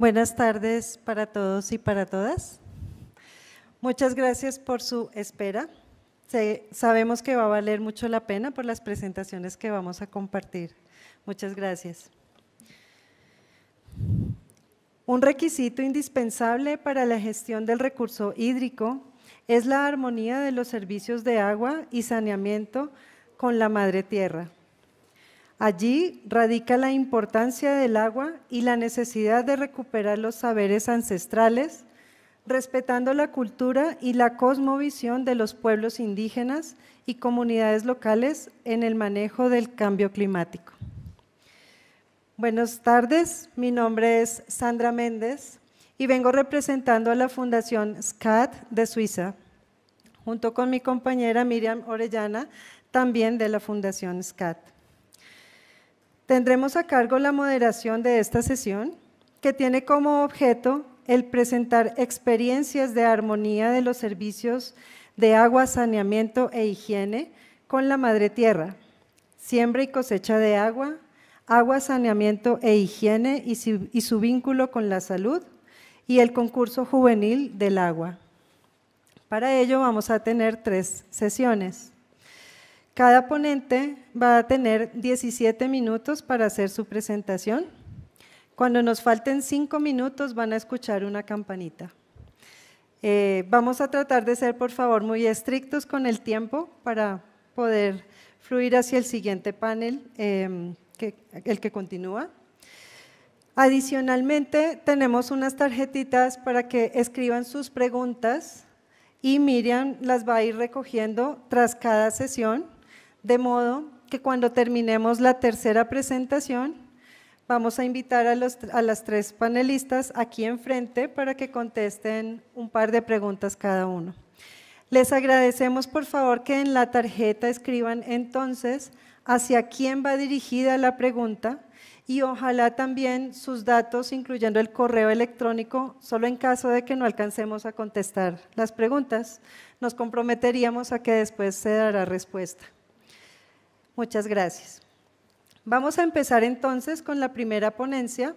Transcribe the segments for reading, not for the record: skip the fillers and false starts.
Buenas tardes para todos y para todas. Muchas gracias por su espera. Sabemos que va a valer mucho la pena por las presentaciones que vamos a compartir. Muchas gracias. Un requisito indispensable para la gestión del recurso hídrico es la armonía de los servicios de agua y saneamiento con la madre tierra. Allí radica la importancia del agua y la necesidad de recuperar los saberes ancestrales, respetando la cultura y la cosmovisión de los pueblos indígenas y comunidades locales en el manejo del cambio climático. Buenas tardes, mi nombre es Sandra Méndez y vengo representando a la Fundación SCAT de Suiza, junto con mi compañera Miriam Orellana, también de la Fundación SCAT. Tendremos a cargo la moderación de esta sesión, que tiene como objeto el presentar experiencias de armonía de los servicios de agua, saneamiento e higiene con la madre tierra, siembra y cosecha de agua, agua, saneamiento e higiene y su vínculo con la salud y el concurso juvenil del agua. Para ello vamos a tener 3 sesiones. Cada ponente va a tener 17 minutos para hacer su presentación. Cuando nos falten 5 minutos van a escuchar una campanita. Vamos a tratar de ser, por favor, muy estrictos con el tiempo para poder fluir hacia el siguiente panel, el que continúa. Adicionalmente, tenemos unas tarjetitas para que escriban sus preguntas y Miriam las va a ir recogiendo tras cada sesión, de modo que cuando terminemos la tercera presentación, vamos a invitar a las 3 panelistas aquí enfrente para que contesten un par de preguntas cada uno. Les agradecemos por favor que en la tarjeta escriban entonces hacia quién va dirigida la pregunta y ojalá también sus datos, incluyendo el correo electrónico, solo en caso de que no alcancemos a contestar las preguntas, nos comprometeríamos a que después se dará respuesta. Muchas gracias. Vamos a empezar entonces con la primera ponencia,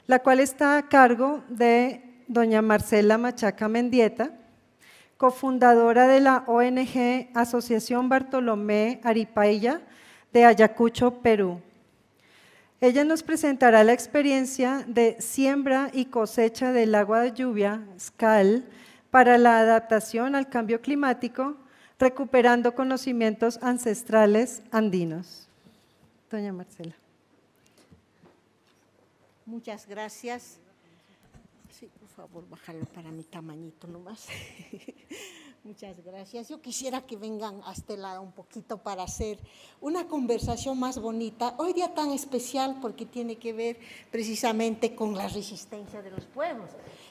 la cual está a cargo de doña Marcela Machaca Mendieta, cofundadora de la ONG Asociación Bartolomé Aripaya de Ayacucho, Perú. Ella nos presentará la experiencia de siembra y cosecha del agua de lluvia, SCAL, para la adaptación al cambio climático, recuperando conocimientos ancestrales andinos. Doña Marcela. Muchas gracias. Sí, por favor, bájalo para mi tamañito nomás. Muchas gracias. Yo quisiera que vengan a este lado un poquito para hacer una conversación más bonita. Hoy día tan especial porque tiene que ver precisamente con la resistencia de los pueblos.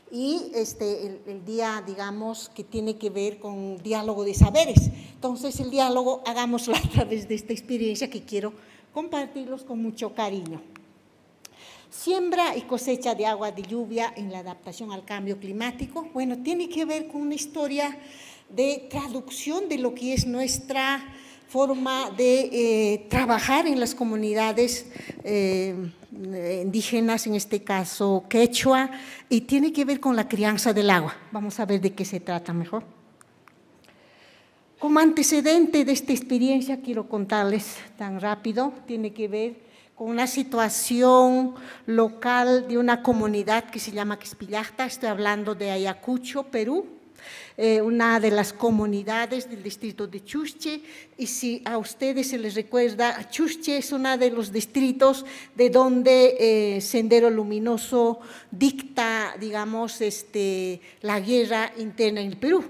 Y el día, digamos, que tiene que ver con diálogo de saberes. Entonces, el diálogo hagámoslo a través de esta experiencia que quiero compartirlos con mucho cariño. Siembra y cosecha de agua de lluvia en la adaptación al cambio climático. Bueno, tiene que ver con una historia de traducción de lo que es nuestra forma de trabajar en las comunidades indígenas, en este caso quechua, y tiene que ver con la crianza del agua. Vamos a ver de qué se trata mejor. Como antecedente de esta experiencia, quiero contarles tan rápido, tiene que ver con una situación local de una comunidad que se llama Quespillacta, estoy hablando de Ayacucho, Perú, una de las comunidades del distrito de Chusche, y si a ustedes se les recuerda, Chusche es uno de los distritos de donde Sendero Luminoso dicta, digamos, la guerra interna en el Perú.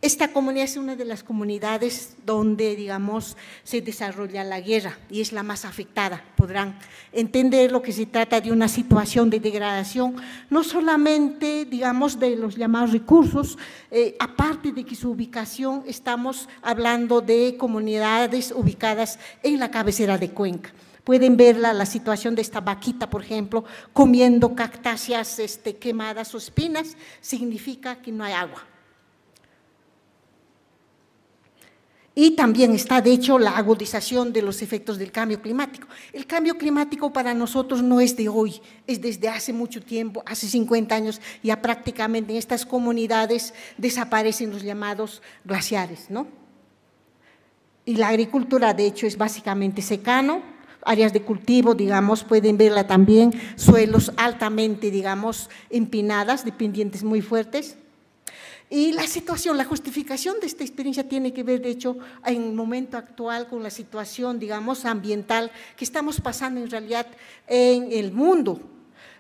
Esta comunidad es una de las comunidades donde, digamos, se desarrolla la guerra y es la más afectada. Podrán entender lo que se trata de una situación de degradación, no solamente, digamos, de los llamados recursos, aparte de que su ubicación, estamos hablando de comunidades ubicadas en la cabecera de Cuenca. Pueden ver la situación de esta vaquita, por ejemplo, comiendo cactáceas quemadas o espinas, significa que no hay agua. Y también está, de hecho, la agudización de los efectos del cambio climático. El cambio climático para nosotros no es de hoy, es desde hace mucho tiempo, hace 50 años, ya prácticamente en estas comunidades desaparecen los llamados glaciares, ¿no? Y la agricultura, de hecho, es básicamente secano, áreas de cultivo, digamos, pueden verla también, suelos altamente, digamos, empinadas, de pendientes muy fuertes. Y la situación, la justificación de esta experiencia tiene que ver, de hecho, en el momento actual con la situación, digamos, ambiental que estamos pasando en realidad en el mundo.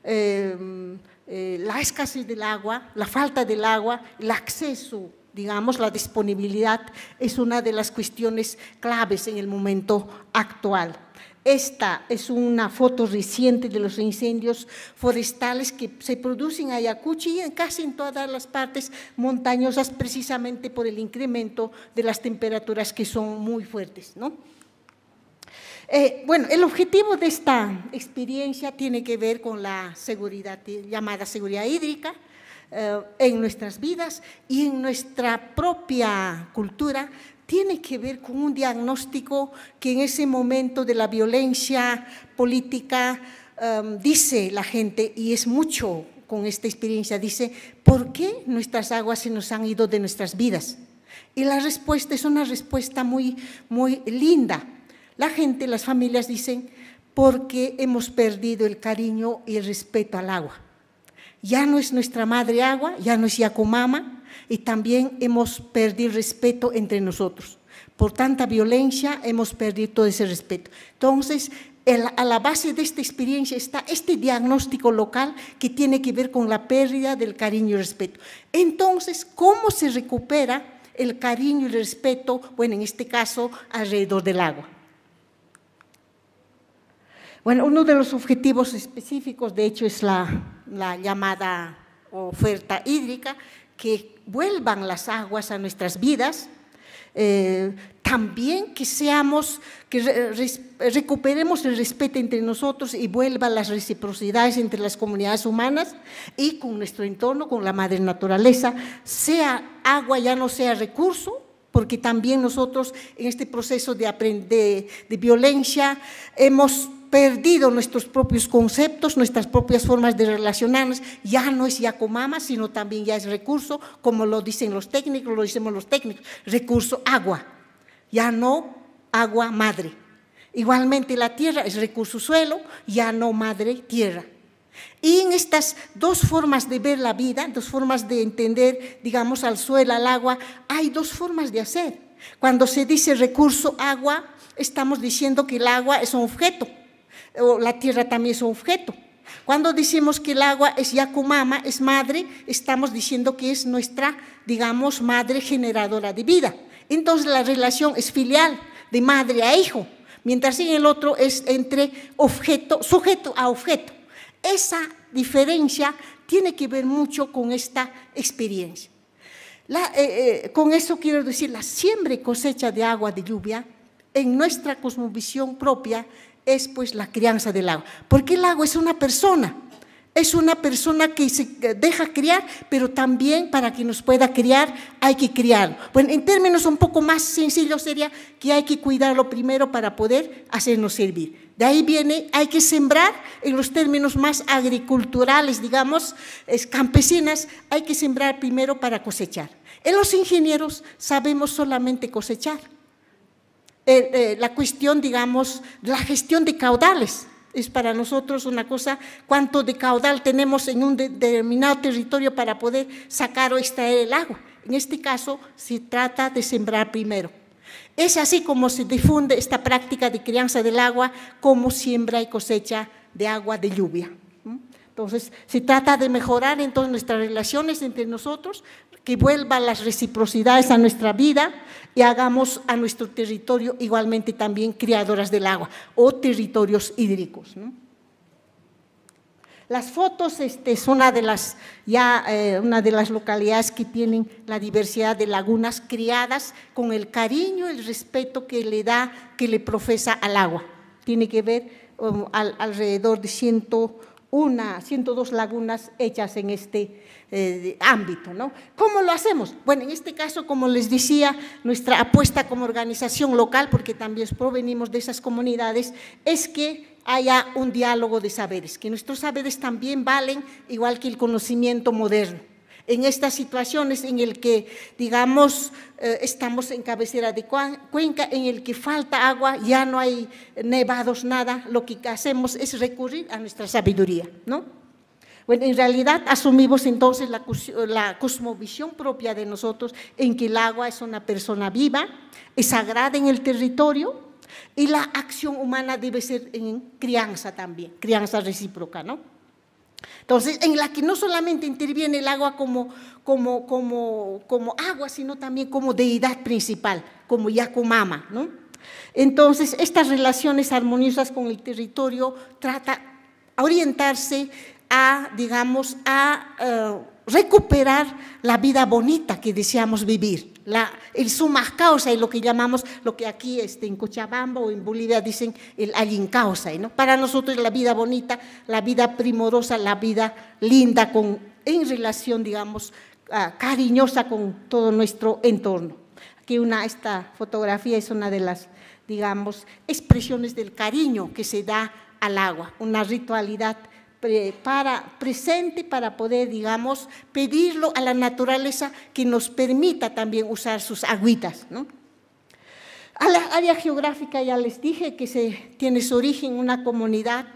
La escasez del agua, la falta del agua, el acceso, digamos, la disponibilidad es una de las cuestiones claves en el momento actual. Esta es una foto reciente de los incendios forestales que se producen en Ayacucho y casi en todas las partes montañosas, precisamente por el incremento de las temperaturas que son muy fuertes, ¿no? Bueno, el objetivo de esta experiencia tiene que ver con la seguridad, llamada seguridad hídrica, en nuestras vidas y en nuestra propia cultura. Tiene que ver con un diagnóstico que en ese momento de la violencia política dice la gente, y es mucho con esta experiencia, dice, ¿por qué nuestras aguas se nos han ido de nuestras vidas? Y la respuesta es una respuesta muy, muy linda. La gente, las familias dicen, porque hemos perdido el cariño y el respeto al agua. Ya no es nuestra madre agua, ya no es Yacumama, y también hemos perdido el respeto entre nosotros. Por tanta violencia hemos perdido todo ese respeto. Entonces, a la base de esta experiencia está este diagnóstico local que tiene que ver con la pérdida del cariño y respeto. Entonces, ¿cómo se recupera el cariño y el respeto? Bueno, en este caso, alrededor del agua. Bueno, uno de los objetivos específicos, de hecho, es la llamada oferta hídrica, que vuelvan las aguas a nuestras vidas, también que recuperemos el respeto entre nosotros y vuelvan las reciprocidades entre las comunidades humanas y con nuestro entorno, con la madre naturaleza, sea agua, ya no sea recurso, porque también nosotros en este proceso de violencia hemos perdido nuestros propios conceptos, nuestras propias formas de relacionarnos. Ya no es Yacumama, sino también ya es recurso, como lo dicen los técnicos, lo decimos los técnicos, recurso agua, ya no agua madre. Igualmente la tierra es recurso suelo, ya no madre tierra. Y en estas dos formas de ver la vida, dos formas de entender, digamos, al suelo, al agua, hay dos formas de hacer. Cuando se dice recurso agua, estamos diciendo que el agua es un objeto, o la tierra también es un objeto. Cuando decimos que el agua es Yacumama, es madre, estamos diciendo que es nuestra, digamos, madre generadora de vida. Entonces la relación es filial, de madre a hijo, mientras en el otro es entre objeto, sujeto a objeto. Esa diferencia tiene que ver mucho con esta experiencia. Con eso quiero decir, la siembra y cosecha de agua de lluvia, en nuestra cosmovisión propia, es pues la crianza del agua, porque el agua es una persona que se deja criar, pero también para que nos pueda criar hay que criarlo. Bueno, en términos un poco más sencillos sería que hay que cuidarlo primero para poder hacernos servir. De ahí viene, hay que sembrar, en los términos más agriculturales, digamos, campesinas, hay que sembrar primero para cosechar. En los ingenieros sabemos solamente cosechar. La cuestión, digamos, la gestión de caudales es para nosotros una cosa, cuánto de caudal tenemos en un determinado territorio para poder sacar o extraer el agua. En este caso se trata de sembrar primero. Es así como se difunde esta práctica de crianza del agua como siembra y cosecha de agua de lluvia. Entonces, se trata de mejorar entonces nuestras relaciones entre nosotros, que vuelvan las reciprocidades a nuestra vida y hagamos a nuestro territorio igualmente también criadoras del agua o territorios hídricos, ¿no? Las fotos es una de las localidades que tienen la diversidad de lagunas criadas con el cariño, el respeto que le profesa al agua. Tiene que ver alrededor de 100 102 lagunas hechas en este ámbito, ¿no? ¿Cómo lo hacemos? Bueno, en este caso, como les decía, nuestra apuesta como organización local, porque también provenimos de esas comunidades, es que haya un diálogo de saberes, que nuestros saberes también valen igual que el conocimiento moderno. En estas situaciones en el que, digamos, estamos en cabecera de cuenca, en el que falta agua, ya no hay nevados, nada, lo que hacemos es recurrir a nuestra sabiduría, ¿no? Bueno, en realidad asumimos entonces la cosmovisión propia de nosotros, en que el agua es una persona viva, es sagrada en el territorio, y la acción humana debe ser en crianza también, crianza recíproca, ¿no? Entonces, en la que no solamente interviene el agua como agua, sino también como deidad principal, como Yakumama, ¿no? Entonces, estas relaciones armoniosas con el territorio trata de orientarse a, digamos, recuperar la vida bonita que deseamos vivir, el suma causa y lo que llamamos, lo que aquí en Cochabamba o en Bolivia dicen el allin causa, ¿no? Para nosotros la vida bonita, la vida primorosa, la vida linda en relación, digamos, cariñosa con todo nuestro entorno. Aquí esta fotografía es una de las, digamos, expresiones del cariño que se da al agua, una ritualidad presente para poder, digamos, pedirlo a la naturaleza que nos permita también usar sus agüitas, ¿no? A la área geográfica ya les dije que tiene su origen en una comunidad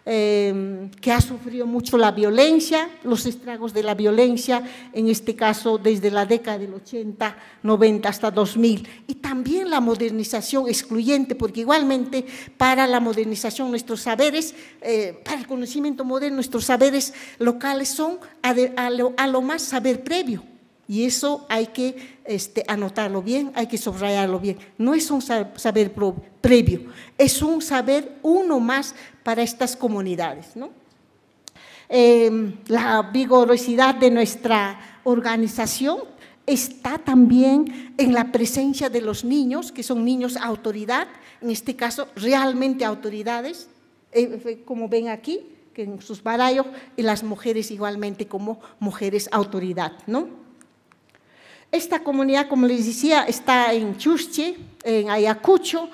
que ha sufrido mucho la violencia, los estragos de la violencia, en este caso desde la década del 80, 90 hasta 2000, y también la modernización excluyente, porque igualmente para la modernización nuestros saberes, para el conocimiento moderno, nuestros saberes locales son a lo más saber previo. Y eso hay que anotarlo bien, hay que subrayarlo bien. No es un saber previo, es un saber uno más para estas comunidades, ¿no? La vigorosidad de nuestra organización está también en la presencia de los niños, que son niños autoridad, en este caso realmente autoridades, como ven aquí, que en sus barayos, y las mujeres igualmente como mujeres autoridad, ¿no? Esta comunidad, como les decía, está en Chusche, en Ayacucho,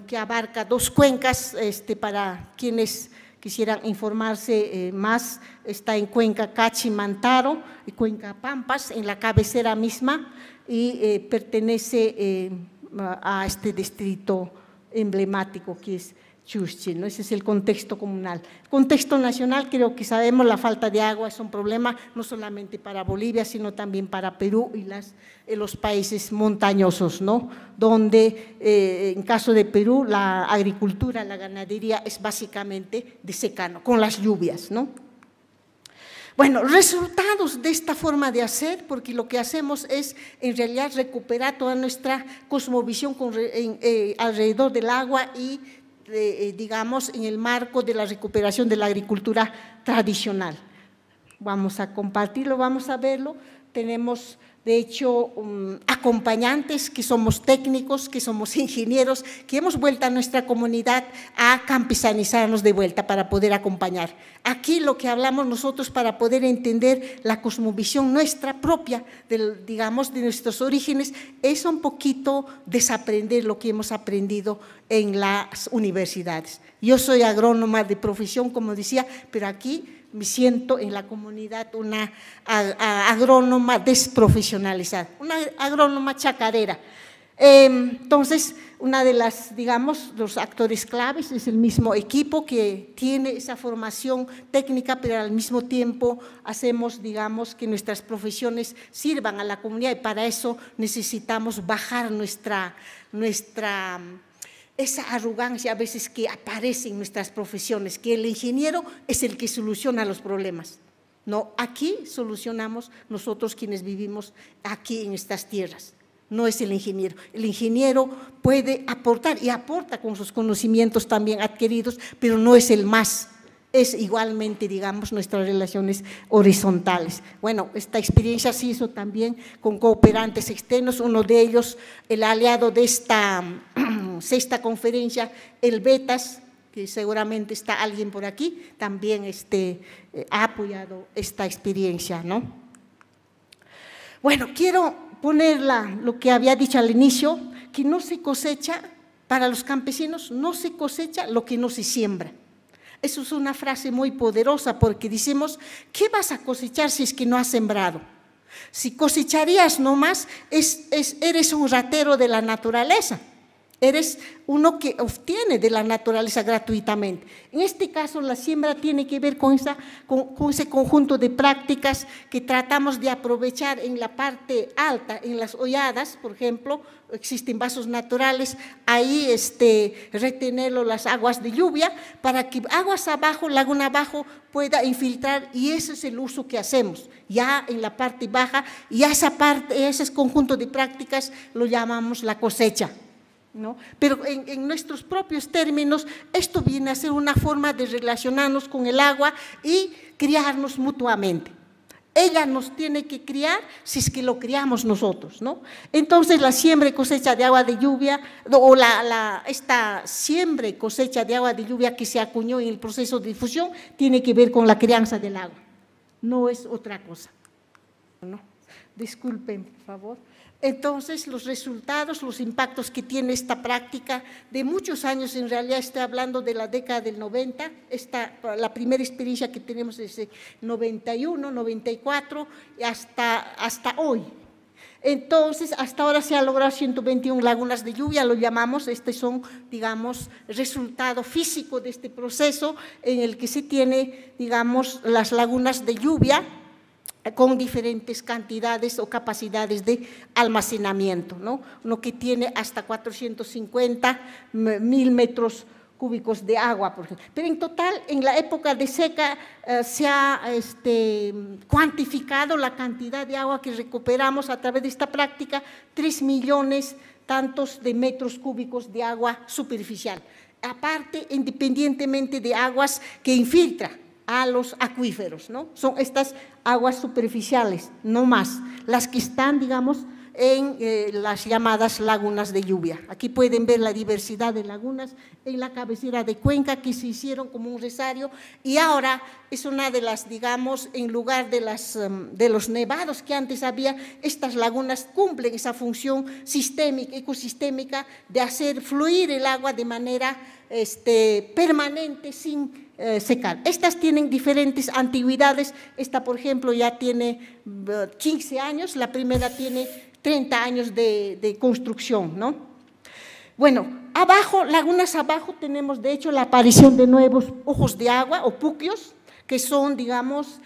que abarca 2 cuencas, para quienes quisieran informarse más, está en Cuenca Cachi-Mantaro y Cuenca Pampas, en la cabecera misma, y pertenece a este distrito emblemático que es Chusche, ¿no? Ese es el contexto comunal. Contexto nacional, creo que sabemos, la falta de agua es un problema no solamente para Bolivia, sino también para Perú y los países montañosos, ¿no? Donde en caso de Perú la agricultura, la ganadería es básicamente de secano, con las lluvias, ¿no? Bueno, resultados de esta forma de hacer, porque lo que hacemos es en realidad recuperar toda nuestra cosmovisión alrededor del agua y digamos, en el marco de la recuperación de la agricultura tradicional. Vamos a compartirlo, vamos a verlo. Tenemos, de hecho, acompañantes que somos técnicos, que somos ingenieros, que hemos vuelto a nuestra comunidad a campesanizarnos de vuelta para poder acompañar. Aquí lo que hablamos nosotros para poder entender la cosmovisión nuestra propia, digamos, de nuestros orígenes, es un poquito desaprender lo que hemos aprendido en las universidades. Yo soy agrónoma de profesión, como decía, pero aquí me siento en la comunidad una agrónoma desprofesionalizada, una agrónoma chacarera. Entonces, una de las, digamos, los actores claves es el mismo equipo que tiene esa formación técnica, pero al mismo tiempo hacemos, digamos, que nuestras profesiones sirvan a la comunidad, y para eso necesitamos bajar esa arrogancia a veces que aparece en nuestras profesiones, que el ingeniero es el que soluciona los problemas. No, aquí solucionamos nosotros quienes vivimos aquí en estas tierras, no es el ingeniero. El ingeniero puede aportar y aporta con sus conocimientos también adquiridos, pero no es el más. Es igualmente, digamos, nuestras relaciones horizontales. Bueno, esta experiencia se hizo también con cooperantes externos, uno de ellos, el aliado de esta sexta conferencia, el Betas, que seguramente está alguien por aquí, también ha apoyado esta experiencia, ¿no? Bueno, quiero poner lo que había dicho al inicio, que no se cosecha, para los campesinos, no se cosecha lo que no se siembra. Eso es una frase muy poderosa porque decimos, ¿qué vas a cosechar si es que no has sembrado? Si cosecharías nomás, eres un ratero de la naturaleza. Eres uno que obtiene de la naturaleza gratuitamente. En este caso, la siembra tiene que ver con ese conjunto de prácticas que tratamos de aprovechar en la parte alta, en las holladas, por ejemplo, existen vasos naturales, ahí retenerlo las aguas de lluvia para que aguas abajo, laguna abajo, pueda infiltrar, y ese es el uso que hacemos. Ya en la parte baja, y ese conjunto de prácticas lo llamamos la cosecha, ¿no? Pero en nuestros propios términos, esto viene a ser una forma de relacionarnos con el agua y criarnos mutuamente. Ella nos tiene que criar si es que lo criamos nosotros, ¿no? Entonces, la siembra y cosecha de agua de lluvia, o esta siembra y cosecha de agua de lluvia que se acuñó en el proceso de difusión, tiene que ver con la crianza del agua, no es otra cosa, ¿no? Disculpen, por favor. Entonces, los resultados, los impactos que tiene esta práctica de muchos años, en realidad estoy hablando de la década del 90, la primera experiencia que tenemos desde 91, 94, hasta hoy. Entonces, hasta ahora se ha logrado 121 lagunas de lluvia, lo llamamos, son, digamos, resultado físico de este proceso en el que se tiene, digamos, las lagunas de lluvia con diferentes cantidades o capacidades de almacenamiento, ¿no? Uno que tiene hasta 450.000 metros cúbicos de agua, por ejemplo. Pero en total, en la época de seca, se ha cuantificado la cantidad de agua que recuperamos a través de esta práctica, 3 millones tantos de metros cúbicos de agua superficial. Aparte, independientemente de aguas que infiltra a los acuíferos, ¿no? Son estas aguas superficiales, no más, las que están, digamos, en las llamadas lagunas de lluvia. Aquí pueden ver la diversidad de lagunas en la cabecera de Cuenca que se hicieron como un rosario, y ahora es una de las, digamos, en lugar de los nevados que antes había, estas lagunas cumplen esa función sistémica, ecosistémica, de hacer fluir el agua de manera permanente sin secar. Estas tienen diferentes antigüedades. Esta, por ejemplo, ya tiene 15 años, la primera tiene 30 años de construcción, ¿no? Bueno, abajo, lagunas abajo, tenemos de hecho la aparición de nuevos ojos de agua o puquios, que son, digamos,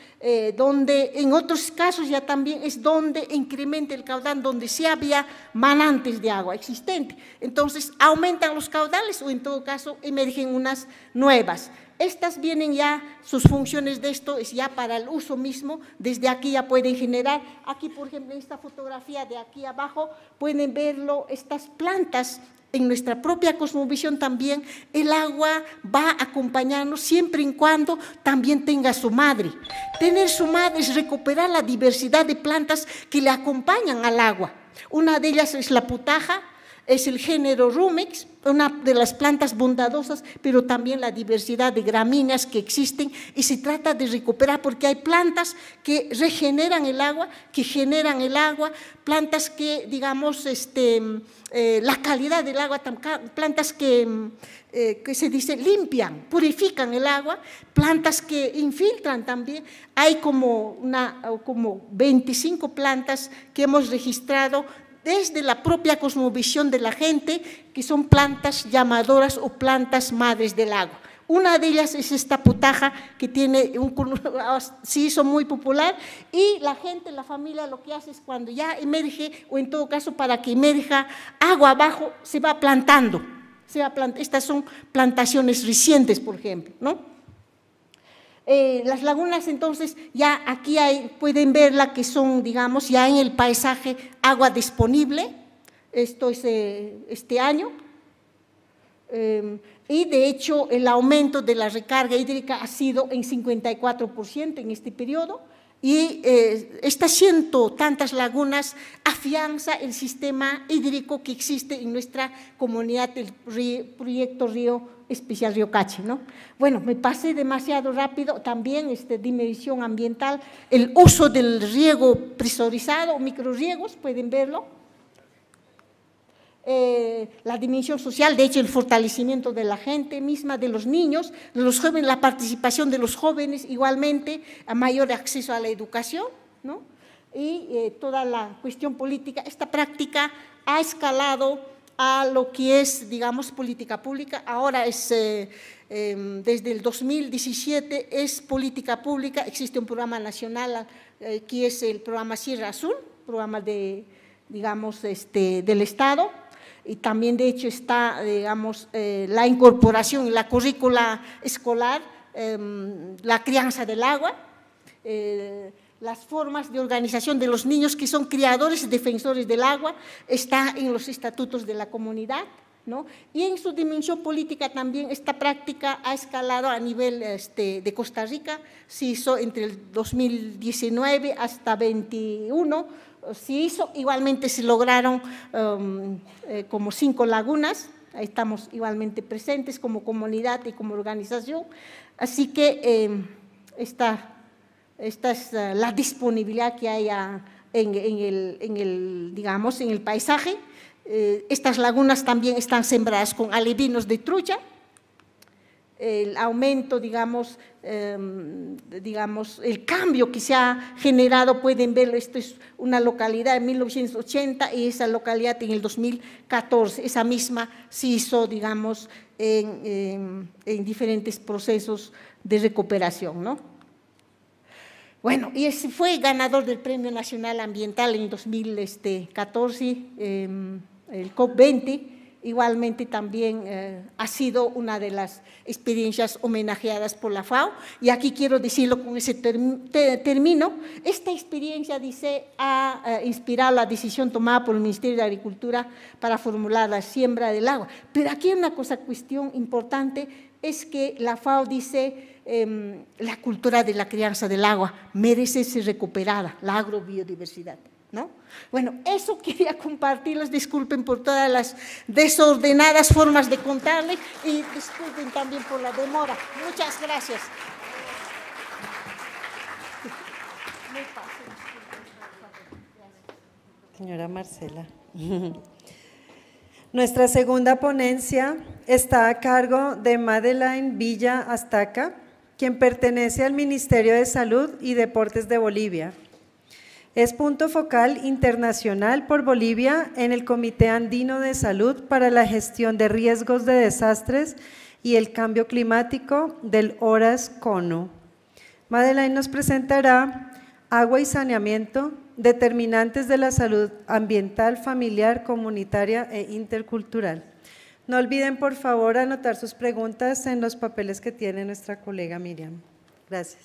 donde en otros casos ya también es donde incrementa el caudal, donde sí había manantes de agua existente. Entonces, aumentan los caudales o en todo caso emergen unas nuevas. Estas vienen ya, sus funciones de esto es ya para el uso mismo, desde aquí ya pueden generar. Aquí, por ejemplo, en esta fotografía de aquí abajo, pueden verlo, estas plantas. En nuestra propia cosmovisión también el agua va a acompañarnos siempre y cuando también tenga su madre. Tener su madre es recuperar la diversidad de plantas que le acompañan al agua. Una de ellas es la putaja, es el género Rumex, una de las plantas bondadosas, pero también la diversidad de gramíneas que existen, y se trata de recuperar porque hay plantas que regeneran el agua, que generan el agua, plantas que, digamos, la calidad del agua, plantas que se dice limpian, purifican el agua, plantas que infiltran también. Hay como 25 plantas que hemos registrado desde la propia cosmovisión de la gente, que son plantas llamadoras o plantas madres del agua. Una de ellas es esta putaja que se hizo muy popular, y la gente, la familia, lo que hace es cuando ya emerge, o en todo caso para que emerja agua abajo, se va plantando. Estas son plantaciones recientes, por ejemplo, ¿no? Las lagunas, entonces, ya aquí pueden verla que son, digamos, ya en el paisaje agua disponible. Esto es este año. Y de hecho el aumento de la recarga hídrica ha sido en 54% en este periodo. Y estas ciento tantas lagunas afianza el sistema hídrico que existe en nuestra comunidad, el proyecto Río Especial Río Cachi, ¿no? Bueno, me pasé demasiado rápido, también dimensión ambiental, el uso del riego presurizado o microriegos, pueden verlo. La dimensión social, de hecho el fortalecimiento de la gente misma, de los niños, de los jóvenes, la participación de los jóvenes igualmente, a mayor acceso a la educación, ¿no? Y toda la cuestión política. Esta práctica ha escalado a lo que es, digamos, política pública. Ahora es, desde el 2017 es política pública, existe un programa nacional que es el programa Sierra Azul, programa de, digamos, del Estado. Y también, de hecho, está, digamos, la incorporación en la currícula escolar, la crianza del agua, las formas de organización de los niños que son criadores y defensores del agua, está en los estatutos de la comunidad, ¿no? Y en su dimensión política también esta práctica ha escalado a nivel de Costa Rica, se hizo entre el 2019 hasta 2021, se hizo, igualmente se lograron como 5 lagunas, ahí estamos igualmente presentes como comunidad y como organización, así que esta es la disponibilidad que hay digamos, en el paisaje. Estas lagunas también están sembradas con alevinos de trucha. El aumento, digamos, el cambio que se ha generado, pueden verlo, esto es una localidad en 1980 y esa localidad en el 2014, esa misma se hizo, digamos, en diferentes procesos de recuperación, ¿no? Bueno, y ese fue ganador del Premio Nacional Ambiental en 2014, el COP20, igualmente también ha sido una de las experiencias homenajeadas por la FAO, y aquí quiero decirlo con ese término, esta experiencia, dice, ha inspirado la decisión tomada por el Ministerio de Agricultura para formular la siembra del agua. Pero aquí hay una cuestión importante, es que la FAO dice, la cultura de la crianza del agua merece ser recuperada, la agrobiodiversidad, ¿no? Bueno, eso quería compartirles, disculpen por todas las desordenadas formas de contarles y disculpen también por la demora. Muchas gracias. Señora Marcela. Nuestra segunda ponencia está a cargo de Madeleine Villa Astaca, quien pertenece al Ministerio de Salud y Deportes de Bolivia. Es punto focal internacional por Bolivia en el Comité Andino de Salud para la Gestión de Riesgos de Desastres y el Cambio Climático del Horas-CONO. Madeleine nos presentará agua y saneamiento, determinantes de la salud ambiental, familiar, comunitaria e intercultural. No olviden, por favor, anotar sus preguntas en los papeles que tiene nuestra colega Miriam. Gracias.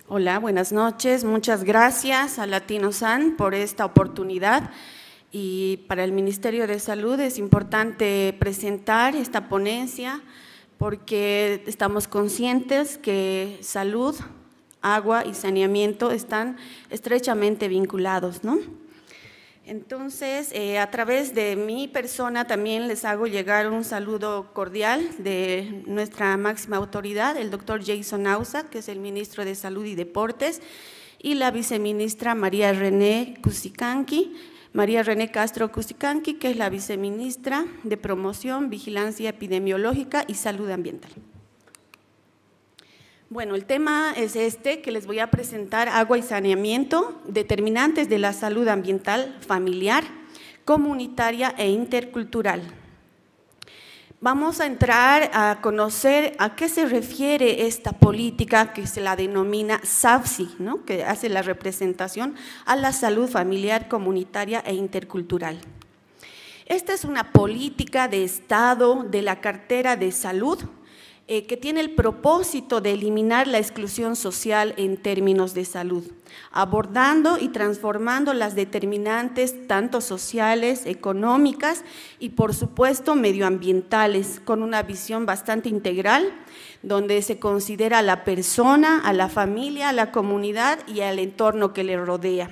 Hola, buenas noches. Muchas gracias a Latinosan por esta oportunidad. Y para el Ministerio de Salud es importante presentar esta ponencia porque estamos conscientes que salud, agua y saneamiento están estrechamente vinculados, ¿no? Entonces, a través de mi persona también les hago llegar un saludo cordial de nuestra máxima autoridad, el doctor Jason Ausa, que es el ministro de Salud y Deportes, y la viceministra María René Castro Cusicanqui, que es la viceministra de Promoción, Vigilancia Epidemiológica y Salud Ambiental. Bueno, el tema es que les voy a presentar: agua y saneamiento, determinantes de la salud ambiental, familiar, comunitaria e intercultural. Vamos a entrar a conocer a qué se refiere esta política que se la denomina SAFSI, ¿no? Que hace la representación a la salud familiar, comunitaria e intercultural. Esta es una política de Estado de la cartera de salud que tiene el propósito de eliminar la exclusión social en términos de salud, abordando y transformando las determinantes tanto sociales, económicas y por supuesto medioambientales, con una visión bastante integral donde se considera a la persona, a la familia, a la comunidad y al entorno que le rodea.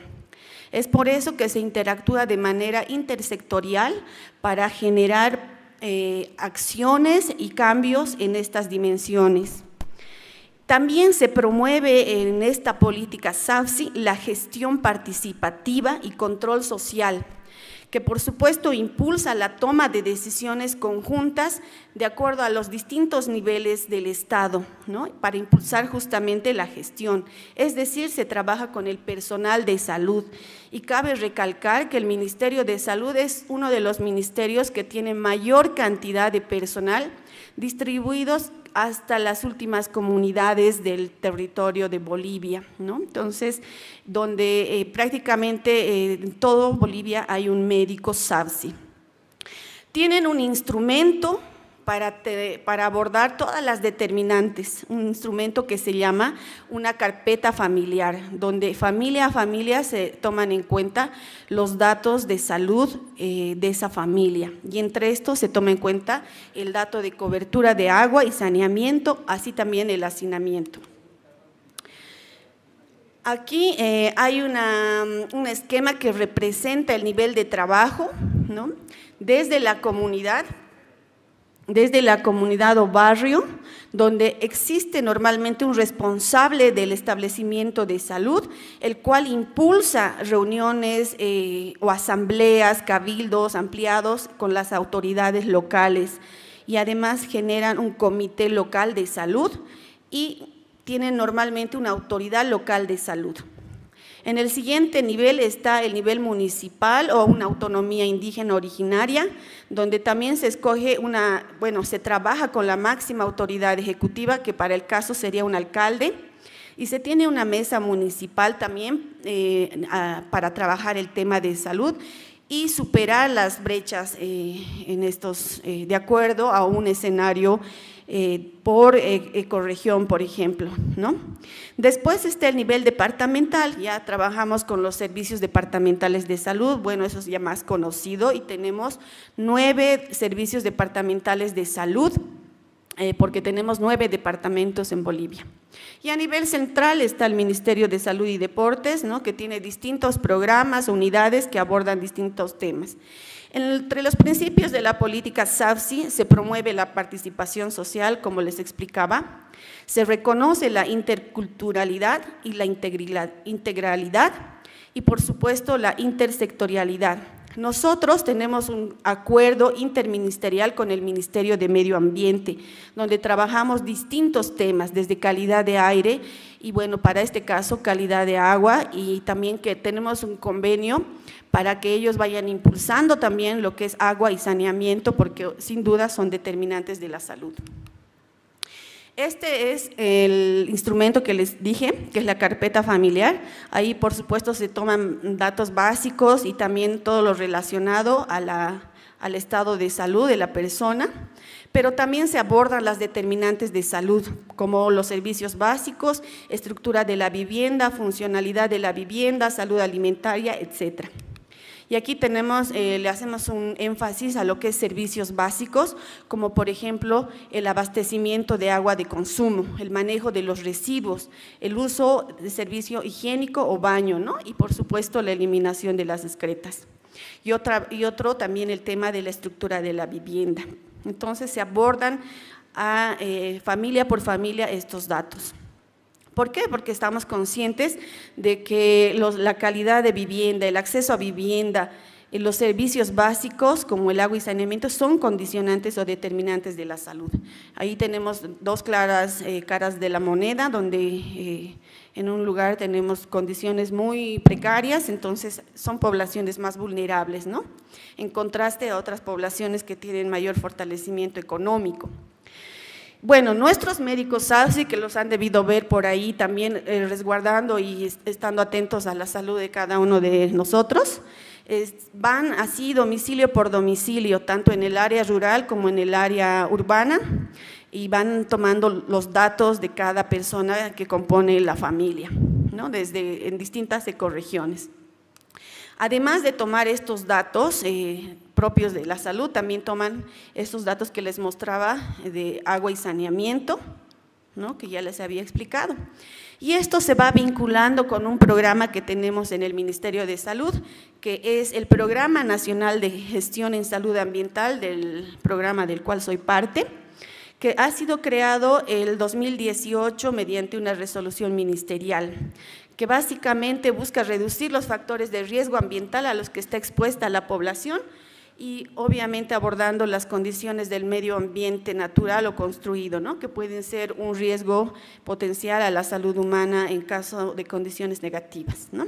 Es por eso que se interactúa de manera intersectorial para generar acciones y cambios en estas dimensiones. También se promueve en esta política SAFSI la gestión participativa y control social, que por supuesto impulsa la toma de decisiones conjuntas de acuerdo a los distintos niveles del Estado, ¿no? Para impulsar justamente la gestión. Es decir, se trabaja con el personal de salud y cabe recalcar que el Ministerio de Salud es uno de los ministerios que tiene mayor cantidad de personal distribuidos hasta las últimas comunidades del territorio de Bolivia, ¿no? Entonces, donde prácticamente en todo Bolivia hay un médico SAFSI. Tienen un instrumento para abordar todas las determinantes, un instrumento que se llama una carpeta familiar, donde familia a familia se toman en cuenta los datos de salud de esa familia, y entre estos se toma en cuenta el dato de cobertura de agua y saneamiento, así también el hacinamiento. Aquí hay un esquema que representa el nivel de trabajo, ¿no? Desde la comunidad o barrio, donde existe normalmente un responsable del establecimiento de salud, el cual impulsa reuniones o asambleas, cabildos ampliados con las autoridades locales, y además generan un comité local de salud y tienen normalmente una autoridad local de salud. En el siguiente nivel está el nivel municipal o una autonomía indígena originaria, donde también se escoge se trabaja con la máxima autoridad ejecutiva, que para el caso sería un alcalde, y se tiene una mesa municipal también para trabajar el tema de salud y superar las brechas en estos, de acuerdo a un escenario por ecorregión, por ejemplo, ¿no? Después está el nivel departamental, ya trabajamos con los servicios departamentales de salud, bueno, eso es ya más conocido, y tenemos 9 servicios departamentales de salud, porque tenemos 9 departamentos en Bolivia. Y a nivel central está el Ministerio de Salud y Deportes, ¿no? Que tiene distintos programas, unidades que abordan distintos temas. Entre los principios de la política SAFSI se promueve la participación social, como les explicaba, se reconoce la interculturalidad y la integralidad y por supuesto la intersectorialidad. Nosotros tenemos un acuerdo interministerial con el Ministerio de Medio Ambiente, donde trabajamos distintos temas, desde calidad de aire y bueno, para este caso calidad de agua, y también que tenemos un convenio para que ellos vayan impulsando también lo que es agua y saneamiento, porque sin duda son determinantes de la salud. Este es el instrumento que les dije, que es la carpeta familiar. Ahí, por supuesto, se toman datos básicos y también todo lo relacionado al estado de salud de la persona, pero también se abordan las determinantes de salud, como los servicios básicos, estructura de la vivienda, funcionalidad de la vivienda, salud alimentaria, etcétera. Y aquí tenemos, le hacemos un énfasis a lo que es servicios básicos, como por ejemplo el abastecimiento de agua de consumo, el manejo de los residuos, el uso de servicio higiénico o baño, ¿no? Y por supuesto la eliminación de las excretas. Y otro también el tema de la estructura de la vivienda. Entonces se abordan familia por familia estos datos. ¿Por qué? Porque estamos conscientes de que la calidad de vivienda, el acceso a vivienda, los servicios básicos como el agua y saneamiento son condicionantes o determinantes de la salud. Ahí tenemos dos claras caras de la moneda, donde en un lugar tenemos condiciones muy precarias, entonces son poblaciones más vulnerables, ¿no? En contraste a otras poblaciones que tienen mayor fortalecimiento económico. Bueno, nuestros médicos SAFSI, que los han debido ver por ahí también resguardando y estando atentos a la salud de cada uno de nosotros, van así domicilio por domicilio, tanto en el área rural como en el área urbana, y van tomando los datos de cada persona que compone la familia, ¿no? En distintas ecorregiones. Además de tomar estos datos propios de la salud, también toman estos datos que les mostraba de agua y saneamiento, ¿no?, que ya les había explicado. Y esto se va vinculando con un programa que tenemos en el Ministerio de Salud, que es el Programa Nacional de Gestión en Salud Ambiental, del programa del cual soy parte, que ha sido creado el 2018 mediante una resolución ministerial, que básicamente busca reducir los factores de riesgo ambiental a los que está expuesta la población y obviamente abordando las condiciones del medio ambiente natural o construido, ¿no?, que pueden ser un riesgo potencial a la salud humana en caso de condiciones negativas, ¿no?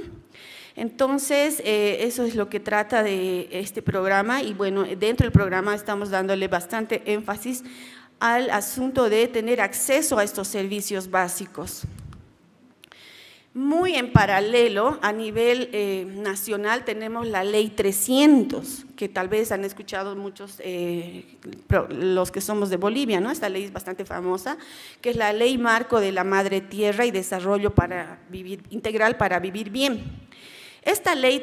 Entonces, eso es lo que trata de este programa y bueno, dentro del programa estamos dándole bastante énfasis al asunto de tener acceso a estos servicios básicos. Muy en paralelo, a nivel nacional, tenemos la Ley 300, que tal vez han escuchado muchos, los que somos de Bolivia, ¿no? Esta ley es bastante famosa, que es la Ley Marco de la Madre Tierra y Desarrollo Integral para Vivir Bien. Esta ley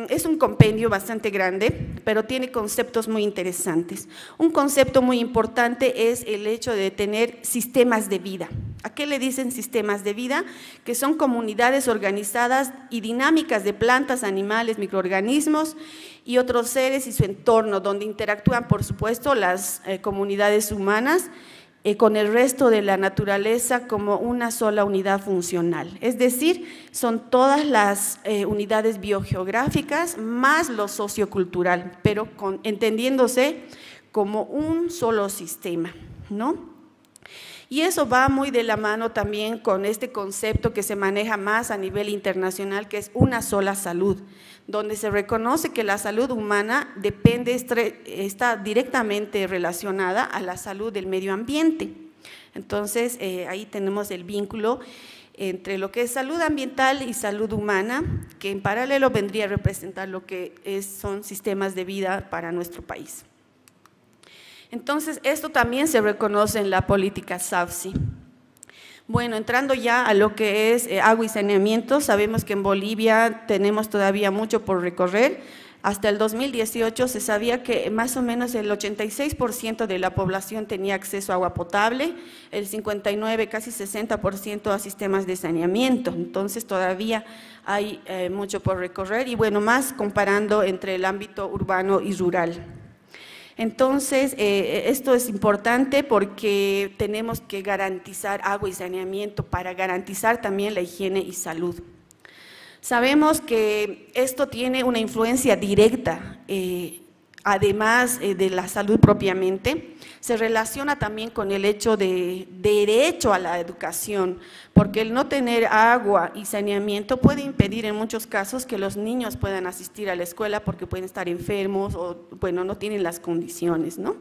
es un compendio bastante grande, pero tiene conceptos muy interesantes. Un concepto muy importante es el hecho de tener sistemas de vida. ¿A qué le dicen sistemas de vida? Que son comunidades organizadas y dinámicas de plantas, animales, microorganismos y otros seres y su entorno, donde interactúan, por supuesto, las comunidades humanas con el resto de la naturaleza como una sola unidad funcional. Es decir, son todas las unidades biogeográficas más lo sociocultural, pero entendiéndose como un solo sistema, ¿no? Y eso va muy de la mano también con este concepto que se maneja más a nivel internacional, que es una sola salud, donde se reconoce que la salud humana está directamente relacionada a la salud del medio ambiente. Entonces, ahí tenemos el vínculo entre lo que es salud ambiental y salud humana, que en paralelo vendría a representar lo que son sistemas de vida para nuestro país. Entonces, esto también se reconoce en la política SAFSI. Bueno, entrando ya a lo que es agua y saneamiento, sabemos que en Bolivia tenemos todavía mucho por recorrer. Hasta el 2018 se sabía que más o menos el 86% de la población tenía acceso a agua potable, el 59%, casi 60% a sistemas de saneamiento. Entonces, todavía hay mucho por recorrer y bueno, más comparando entre el ámbito urbano y rural. Entonces, esto es importante porque tenemos que garantizar agua y saneamiento para garantizar también la higiene y salud. Sabemos que esto tiene una influencia directa, además de la salud propiamente, se relaciona también con el hecho de derecho a la educación, porque el no tener agua y saneamiento puede impedir en muchos casos que los niños puedan asistir a la escuela porque pueden estar enfermos o, bueno, no tienen las condiciones, ¿no?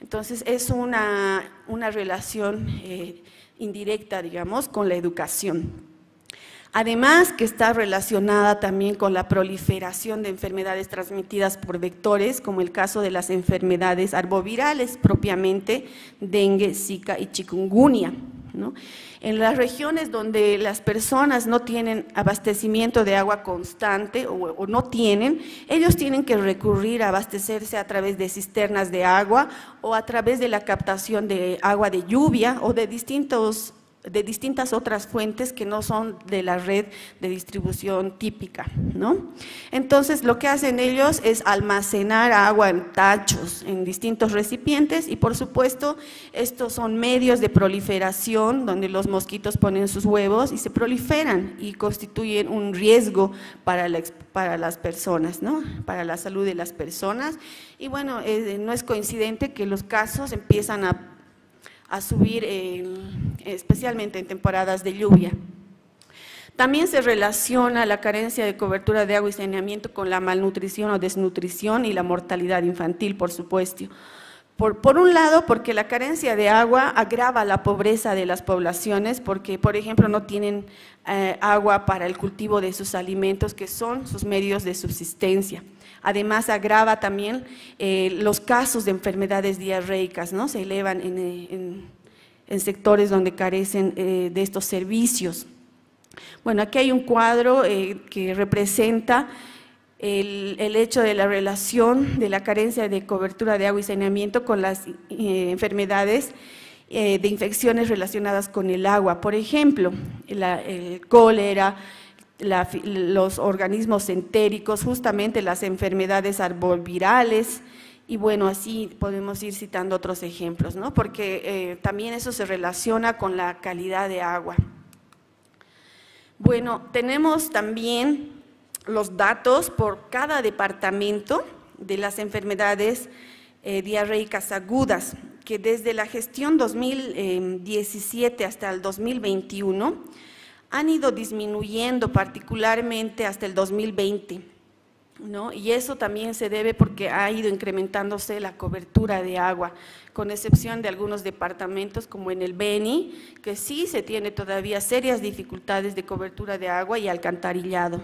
Entonces, es una relación indirecta, digamos, con la educación. Además, que está relacionada también con la proliferación de enfermedades transmitidas por vectores, como el caso de las enfermedades arbovirales propiamente, dengue, zika y chikungunya, ¿no? En las regiones donde las personas no tienen abastecimiento de agua constante o no tienen, ellos tienen que recurrir a abastecerse a través de cisternas de agua o a través de la captación de agua de lluvia o de distintas otras fuentes que no son de la red de distribución típica, ¿no? Entonces, lo que hacen ellos es almacenar agua en tachos, en distintos recipientes y, por supuesto, estos son medios de proliferación donde los mosquitos ponen sus huevos y se proliferan y constituyen un riesgo para las personas, ¿no? Para la salud de las personas. Y bueno, no es coincidente que los casos empiezan a subir especialmente en temporadas de lluvia. También se relaciona la carencia de cobertura de agua y saneamiento con la malnutrición o desnutrición y la mortalidad infantil, por supuesto. Por un lado, porque la carencia de agua agrava la pobreza de las poblaciones, porque, por ejemplo, no tienen agua para el cultivo de sus alimentos, que son sus medios de subsistencia. Además, agrava también los casos de enfermedades diarreicas, ¿no? Se elevan en sectores donde carecen de estos servicios. Bueno, aquí hay un cuadro que representa el hecho de la relación de la carencia de cobertura de agua y saneamiento con las enfermedades de infecciones relacionadas con el agua, por ejemplo, el cólera, los organismos entéricos, justamente las enfermedades arbovirales, y bueno, así podemos ir citando otros ejemplos, ¿no? Porque también eso se relaciona con la calidad de agua. Bueno, tenemos también los datos por cada departamento de las enfermedades diarreicas agudas, que desde la gestión 2017 hasta el 2021 han ido disminuyendo, particularmente hasta el 2020, ¿no? Y eso también se debe porque ha ido incrementándose la cobertura de agua, con excepción de algunos departamentos como en el Beni, que sí se tiene todavía serias dificultades de cobertura de agua y alcantarillado.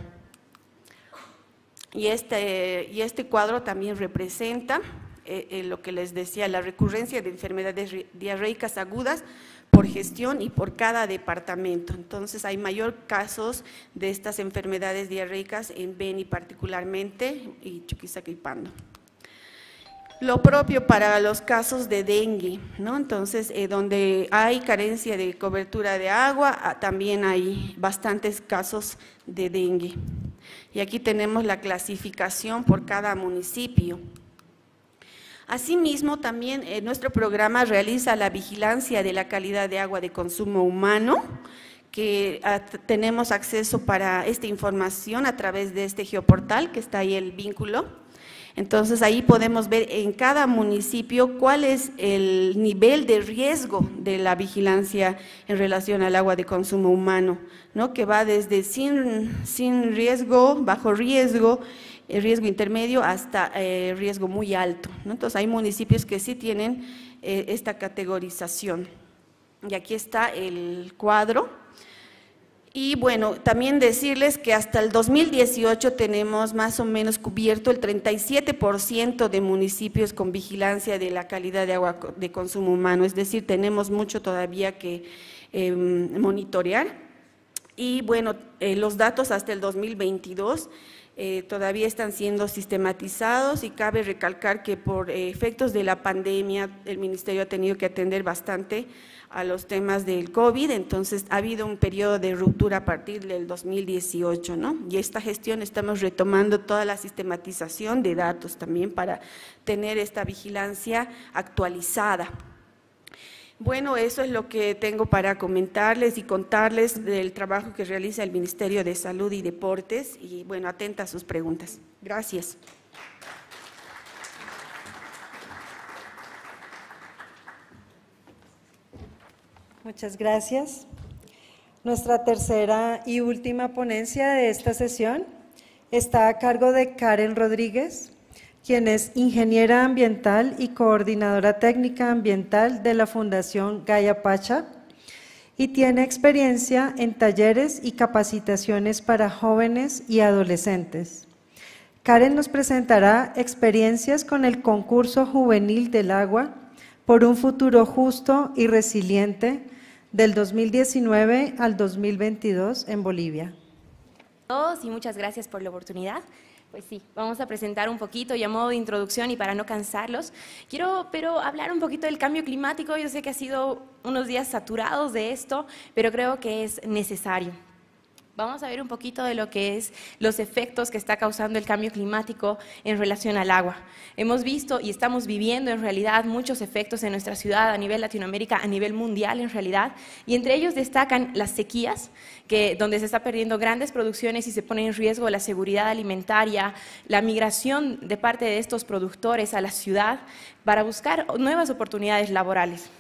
Y este cuadro también representa lo que les decía, la recurrencia de enfermedades diarreicas agudas por gestión y por cada departamento. Entonces hay mayor casos de estas enfermedades diarreicas en Beni particularmente y Chuquisaquilpando. Lo propio para los casos de dengue, ¿no? Entonces, donde hay carencia de cobertura de agua, también hay bastantes casos de dengue. Y aquí tenemos la clasificación por cada municipio. Asimismo, también nuestro programa realiza la vigilancia de la calidad de agua de consumo humano, que tenemos acceso para esta información a través de este geoportal, que está ahí el vínculo. Entonces, ahí podemos ver en cada municipio cuál es el nivel de riesgo de la vigilancia en relación al agua de consumo humano, ¿no? Que va desde sin riesgo, bajo riesgo, riesgo intermedio hasta riesgo muy alto, ¿no? Entonces, hay municipios que sí tienen esta categorización. Y aquí está el cuadro. Y bueno, también decirles que hasta el 2018 tenemos más o menos cubierto el 37% de municipios con vigilancia de la calidad de agua de consumo humano, es decir, tenemos mucho todavía que monitorear. Y bueno, los datos hasta el 2022 todavía están siendo sistematizados y cabe recalcar que por efectos de la pandemia el Ministerio ha tenido que atender bastante a los temas del COVID, entonces ha habido un periodo de ruptura a partir del 2018, ¿no? Y esta gestión estamos retomando toda la sistematización de datos también para tener esta vigilancia actualizada. Bueno, eso es lo que tengo para comentarles y contarles del trabajo que realiza el Ministerio de Salud y Deportes y bueno, atenta a sus preguntas. Gracias. Muchas gracias. Nuestra tercera y última ponencia de esta sesión está a cargo de Karen Rodríguez, quien es ingeniera ambiental y coordinadora técnica ambiental de la Fundación Gaia Pacha y tiene experiencia en talleres y capacitaciones para jóvenes y adolescentes. Karen nos presentará experiencias con el concurso juvenil del agua por un futuro justo y resiliente del 2019 al 2022 en Bolivia. Todos y muchas gracias por la oportunidad. Pues sí, vamos a presentar un poquito y a modo de introducción y para no cansarlos, quiero hablar un poquito del cambio climático. Yo sé que ha sido unos días saturados de esto, pero creo que es necesario. Vamos a ver un poquito de lo que es los efectos que está causando el cambio climático en relación al agua. Hemos visto y estamos viviendo en realidad muchos efectos en nuestra ciudad, a nivel Latinoamérica, a nivel mundial en realidad, y entre ellos destacan las sequías, donde se está perdiendo grandes producciones y se pone en riesgo la seguridad alimentaria, la migración de parte de estos productores a la ciudad para buscar nuevas oportunidades laborales.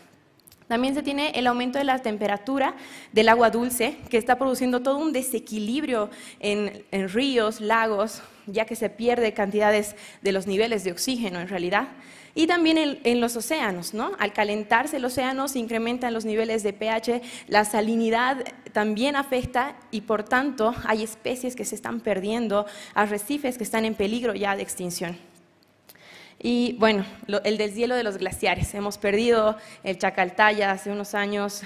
También se tiene el aumento de la temperatura del agua dulce, que está produciendo todo un desequilibrio en ríos, lagos, ya que se pierde cantidades de los niveles de oxígeno en realidad. Y también en los océanos, ¿no? Al calentarse el océano se incrementan los niveles de pH, la salinidad también afecta y por tanto hay especies que se están perdiendo, arrecifes que están en peligro ya de extinción. Y bueno, el deshielo de los glaciares. Hemos perdido el Chacaltaya hace unos años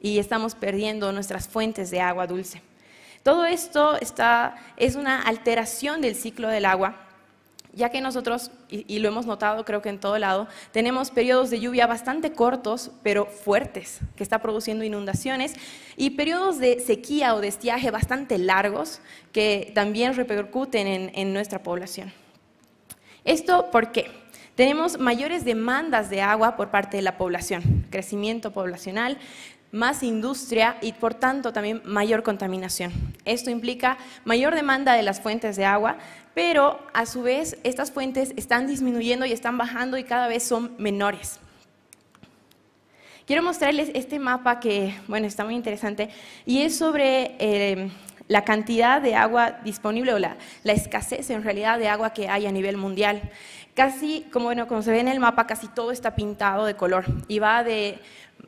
y estamos perdiendo nuestras fuentes de agua dulce. Todo esto es una alteración del ciclo del agua ya que nosotros, y lo hemos notado creo que en todo lado, tenemos periodos de lluvia bastante cortos, pero fuertes, que está produciendo inundaciones, y periodos de sequía o de estiaje bastante largos, que también repercuten en nuestra población. ¿Esto por qué? Tenemos mayores demandas de agua por parte de la población, crecimiento poblacional, más industria y por tanto también mayor contaminación. Esto implica mayor demanda de las fuentes de agua, pero a su vez estas fuentes están disminuyendo y están bajando y cada vez son menores. Quiero mostrarles este mapa que, bueno, está muy interesante y es sobre la cantidad de agua disponible o la escasez en realidad de agua que hay a nivel mundial. Casi, como se ve en el mapa, casi todo está pintado de color y va de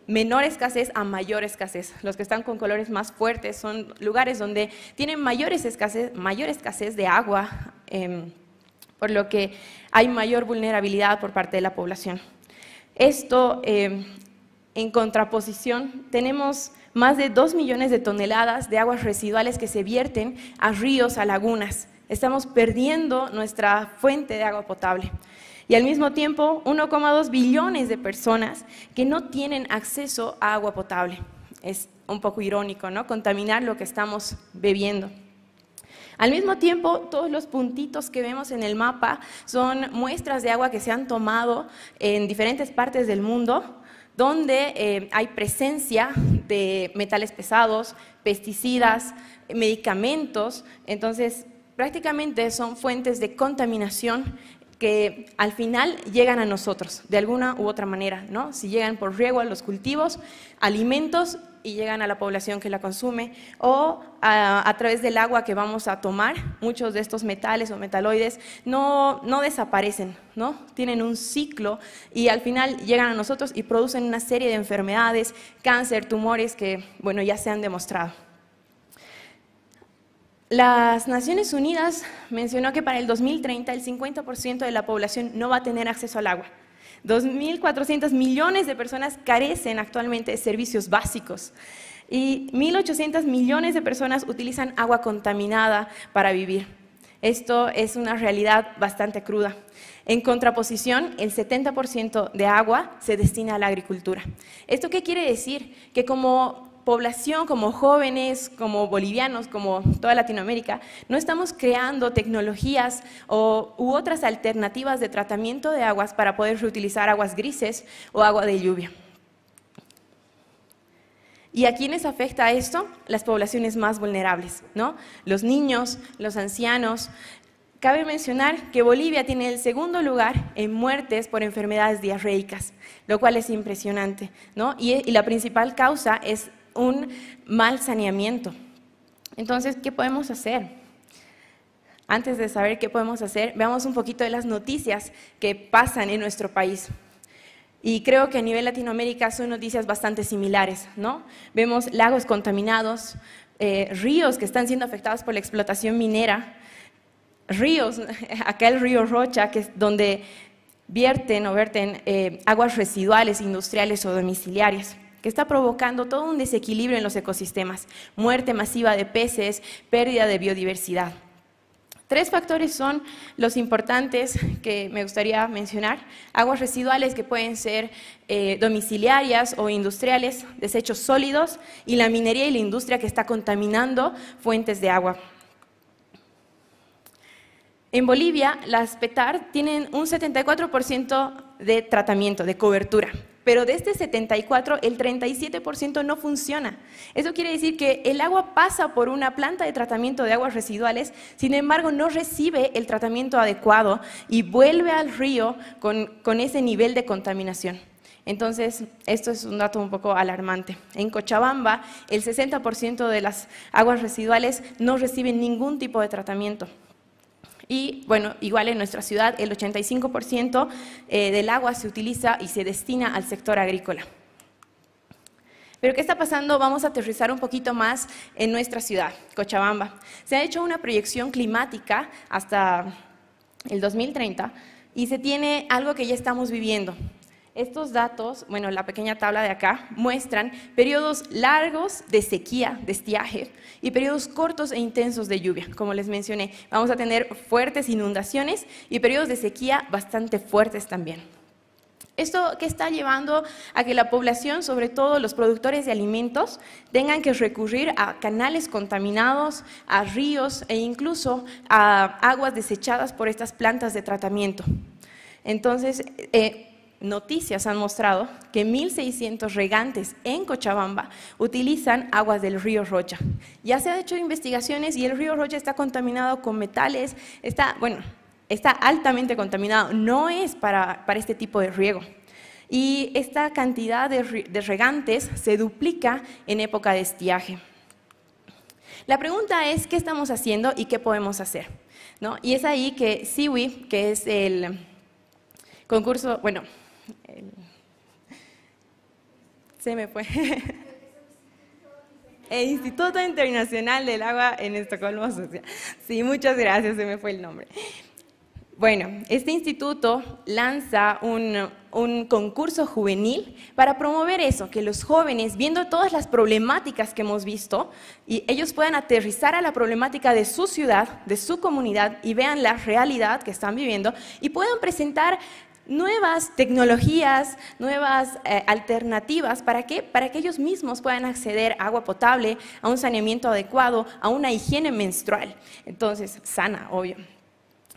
menor escasez a mayor escasez. Los que están con colores más fuertes son lugares donde tienen mayor escasez de agua, por lo que hay mayor vulnerabilidad por parte de la población. Esto, en contraposición, tenemos más de 2 millones de toneladas de aguas residuales que se vierten a ríos, a lagunas. Estamos perdiendo nuestra fuente de agua potable. Y al mismo tiempo, 1,2 billones de personas que no tienen acceso a agua potable. Es un poco irónico, ¿no? Contaminar lo que estamos bebiendo. Al mismo tiempo, todos los puntitos que vemos en el mapa son muestras de agua que se han tomado en diferentes partes del mundo, donde hay presencia de metales pesados, pesticidas, medicamentos. Entonces, prácticamente son fuentes de contaminación que al final llegan a nosotros de alguna u otra manera, ¿no? Si llegan por riego a los cultivos, alimentos y llegan a la población que la consume, o a través del agua que vamos a tomar, muchos de estos metales o metaloides no desaparecen, ¿no? Tienen un ciclo y al final llegan a nosotros y producen una serie de enfermedades, cáncer, tumores que, bueno, ya se han demostrado. Las Naciones Unidas mencionó que para el 2030 el 50% de la población no va a tener acceso al agua. 2.400 millones de personas carecen actualmente de servicios básicos y 1.800 millones de personas utilizan agua contaminada para vivir. Esto es una realidad bastante cruda. En contraposición, el 70% de agua se destina a la agricultura. ¿Esto qué quiere decir? Que como población, como jóvenes, como bolivianos, como toda Latinoamérica, no estamos creando tecnologías u otras alternativas de tratamiento de aguas para poder reutilizar aguas grises o agua de lluvia. ¿Y a quiénes afecta esto? Las poblaciones más vulnerables, ¿no? Los niños, los ancianos. Cabe mencionar que Bolivia tiene el segundo lugar en muertes por enfermedades diarreicas, lo cual es impresionante, ¿no? Y la principal causa es un mal saneamiento. Entonces, ¿qué podemos hacer? Antes de saber qué podemos hacer, veamos un poquito de las noticias que pasan en nuestro país. Y creo que a nivel Latinoamérica son noticias bastante similares, ¿no? Vemos lagos contaminados, ríos que están siendo afectados por la explotación minera, ríos, acá el río Rocha, que es donde verten aguas residuales, industriales o domiciliarias, que está provocando todo un desequilibrio en los ecosistemas, muerte masiva de peces, pérdida de biodiversidad. 3 factores son los importantes que me gustaría mencionar: aguas residuales que pueden ser domiciliarias o industriales, desechos sólidos y la minería y la industria que está contaminando fuentes de agua. En Bolivia, las PETAR tienen un 74% de tratamiento, de cobertura. Pero de este 74, el 37% no funciona. Eso quiere decir que el agua pasa por una planta de tratamiento de aguas residuales, sin embargo no recibe el tratamiento adecuado y vuelve al río con ese nivel de contaminación. Entonces, esto es un dato un poco alarmante. En Cochabamba, el 60% de las aguas residuales no reciben ningún tipo de tratamiento. Y bueno, igual en nuestra ciudad el 85% del agua se utiliza y se destina al sector agrícola. Pero ¿qué está pasando? Vamos a aterrizar un poquito más en nuestra ciudad, Cochabamba. Se ha hecho una proyección climática hasta el 2030 y se tiene algo que ya estamos viviendo. Estos datos, bueno, la pequeña tabla de acá, muestran periodos largos de sequía, de estiaje, y periodos cortos e intensos de lluvia. Como les mencioné, vamos a tener fuertes inundaciones y periodos de sequía bastante fuertes también. Esto que está llevando a que la población, sobre todo los productores de alimentos, tengan que recurrir a canales contaminados, a ríos e incluso a aguas desechadas por estas plantas de tratamiento. Entonces, noticias han mostrado que 1.600 regantes en Cochabamba utilizan aguas del río Rocha. Ya se han hecho investigaciones y el río Rocha está contaminado con metales, está altamente contaminado, no es para este tipo de riego. Y esta cantidad de regantes se duplica en época de estiaje. La pregunta es, ¿qué estamos haciendo y qué podemos hacer? ¿No? Y es ahí que SIWI, que es el concurso, bueno, se me fue. El Instituto Internacional del Agua en Estocolmo, Suecia. Sí, muchas gracias, se me fue el nombre. Bueno, este instituto lanza un concurso juvenil para promover eso, que los jóvenes, viendo todas las problemáticas que hemos visto, y ellos puedan aterrizar a la problemática de su ciudad, de su comunidad, y vean la realidad que están viviendo, y puedan presentar nuevas tecnologías, nuevas alternativas, ¿para qué? Para que ellos mismos puedan acceder a agua potable, a un saneamiento adecuado, a una higiene menstrual, entonces sana, obvio.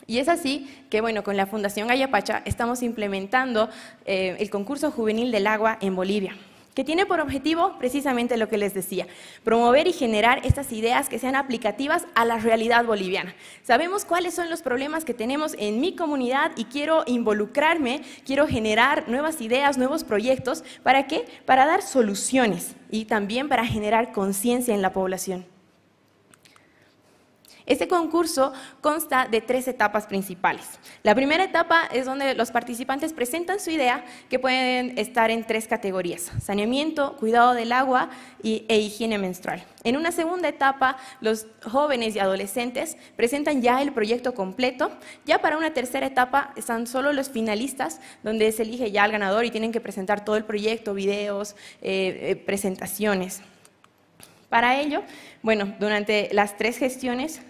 Y es así que, bueno, con la Fundación Ayapacha estamos implementando el concurso juvenil del agua en Bolivia, que tiene por objetivo precisamente lo que les decía, promover y generar estas ideas que sean aplicativas a la realidad boliviana. Sabemos cuáles son los problemas que tenemos en mi comunidad y quiero involucrarme, quiero generar nuevas ideas, nuevos proyectos. ¿Para qué? Para dar soluciones y también para generar conciencia en la población. Este concurso consta de 3 etapas principales. La primera etapa es donde los participantes presentan su idea, que pueden estar en 3 categorías: saneamiento, cuidado del agua e higiene menstrual. En una segunda etapa, los jóvenes y adolescentes presentan ya el proyecto completo. Ya para una tercera etapa están solo los finalistas, donde se elige ya al ganador y tienen que presentar todo el proyecto, videos, presentaciones. Para ello, bueno, durante las 3 gestiones,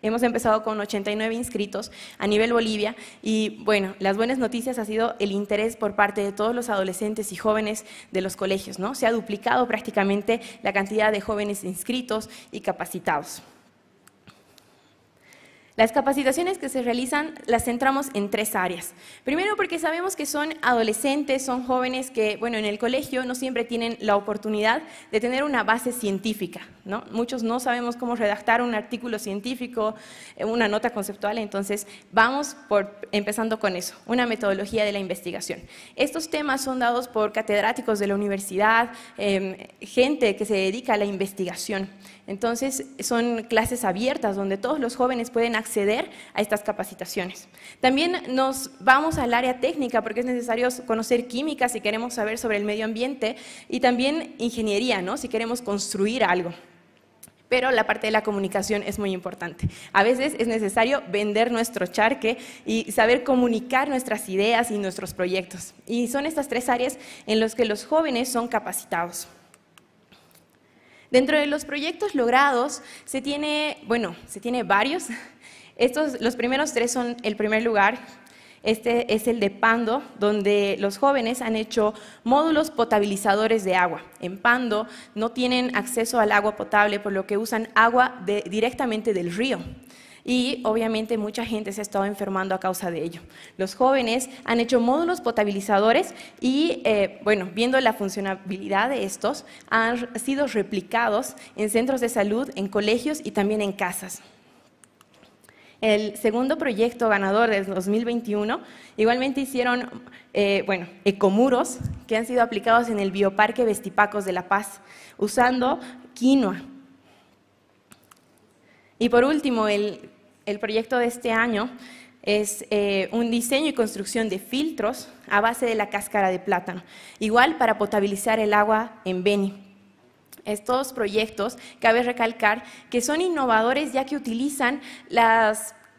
hemos empezado con 89 inscritos a nivel Bolivia y, bueno, las buenas noticias ha sido el interés por parte de todos los adolescentes y jóvenes de los colegios, ¿no? Se ha duplicado prácticamente la cantidad de jóvenes inscritos y capacitados. Las capacitaciones que se realizan las centramos en 3 áreas. Primero, porque sabemos que son adolescentes, son jóvenes que, bueno, en el colegio no siempre tienen la oportunidad de tener una base científica, ¿no? Muchos no sabemos cómo redactar un artículo científico, una nota conceptual, entonces vamos empezando con eso, una metodología de la investigación. Estos temas son dados por catedráticos de la universidad, gente que se dedica a la investigación. Entonces, son clases abiertas donde todos los jóvenes pueden acceder a estas capacitaciones. También nos vamos al área técnica porque es necesario conocer química si queremos saber sobre el medio ambiente y también ingeniería, ¿no? Si queremos construir algo. Pero la parte de la comunicación es muy importante. A veces es necesario vender nuestro charque y saber comunicar nuestras ideas y nuestros proyectos. Y son estas 3 áreas en las que los jóvenes son capacitados. Dentro de los proyectos logrados se tiene varios. Los primeros 3 son el primer lugar. Este es el de Pando, donde los jóvenes han hecho módulos potabilizadores de agua. En Pando no tienen acceso al agua potable, por lo que usan agua directamente del río. Y obviamente mucha gente se ha estado enfermando a causa de ello. Los jóvenes han hecho módulos potabilizadores y, viendo la funcionabilidad de estos, han sido replicados en centros de salud, en colegios y también en casas. El segundo proyecto ganador del 2021, igualmente hicieron ecomuros que han sido aplicados en el Bioparque Vestipacos de La Paz, usando quinoa. Y por último, el proyecto de este año es un diseño y construcción de filtros a base de la cáscara de plátano, igual para potabilizar el agua en Beni. Estos proyectos, cabe recalcar que son innovadores ya que utilizan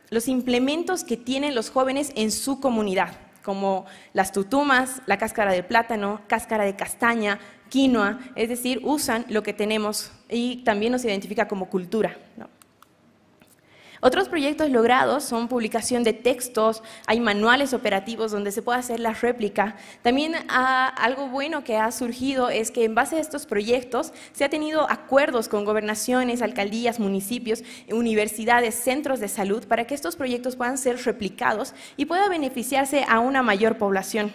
los implementos que tienen los jóvenes en su comunidad, como las tutumas, la cáscara de plátano, cáscara de castaña, quinoa, es decir, usan lo que tenemos y también nos identifica como cultura, ¿no? Otros proyectos logrados son publicación de textos, hay manuales operativos donde se puede hacer la réplica. También algo bueno que ha surgido es que en base a estos proyectos se ha tenido acuerdos con gobernaciones, alcaldías, municipios, universidades, centros de salud para que estos proyectos puedan ser replicados y pueda beneficiarse a una mayor población.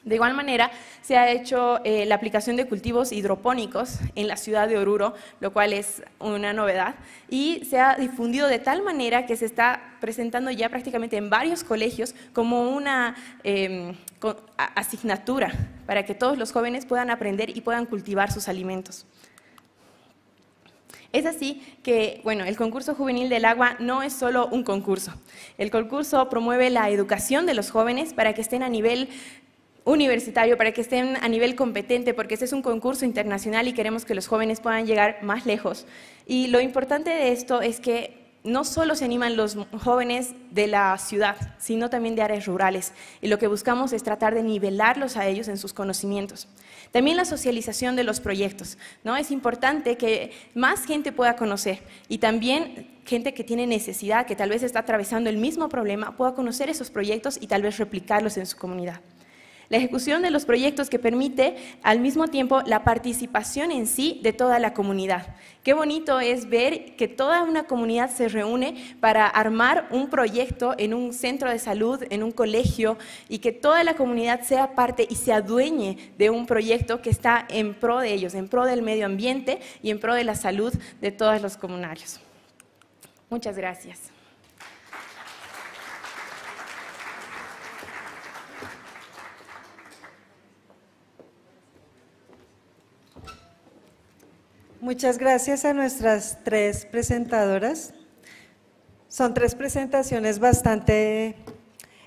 De igual manera, se ha hecho la aplicación de cultivos hidropónicos en la ciudad de Oruro, lo cual es una novedad, y se ha difundido de tal manera que se está presentando ya prácticamente en varios colegios como una asignatura para que todos los jóvenes puedan aprender y puedan cultivar sus alimentos. Es así que, bueno, el concurso juvenil del agua no es solo un concurso. El concurso promueve la educación de los jóvenes para que estén a nivel universitario, para que estén a nivel competente, porque este es un concurso internacional y queremos que los jóvenes puedan llegar más lejos. Y lo importante de esto es que no solo se animan los jóvenes de la ciudad, sino también de áreas rurales. Y lo que buscamos es tratar de nivelarlos a ellos en sus conocimientos. También la socialización de los proyectos, ¿no? Es importante que más gente pueda conocer y también gente que tiene necesidad, que tal vez está atravesando el mismo problema, pueda conocer esos proyectos y tal vez replicarlos en su comunidad. La ejecución de los proyectos que permite al mismo tiempo la participación en sí de toda la comunidad. Qué bonito es ver que toda una comunidad se reúne para armar un proyecto en un centro de salud, en un colegio, y que toda la comunidad sea parte y se adueñe de un proyecto que está en pro de ellos, en pro del medio ambiente y en pro de la salud de todos los comunarios. Muchas gracias. Muchas gracias a nuestras 3 presentadoras. Son 3 presentaciones bastante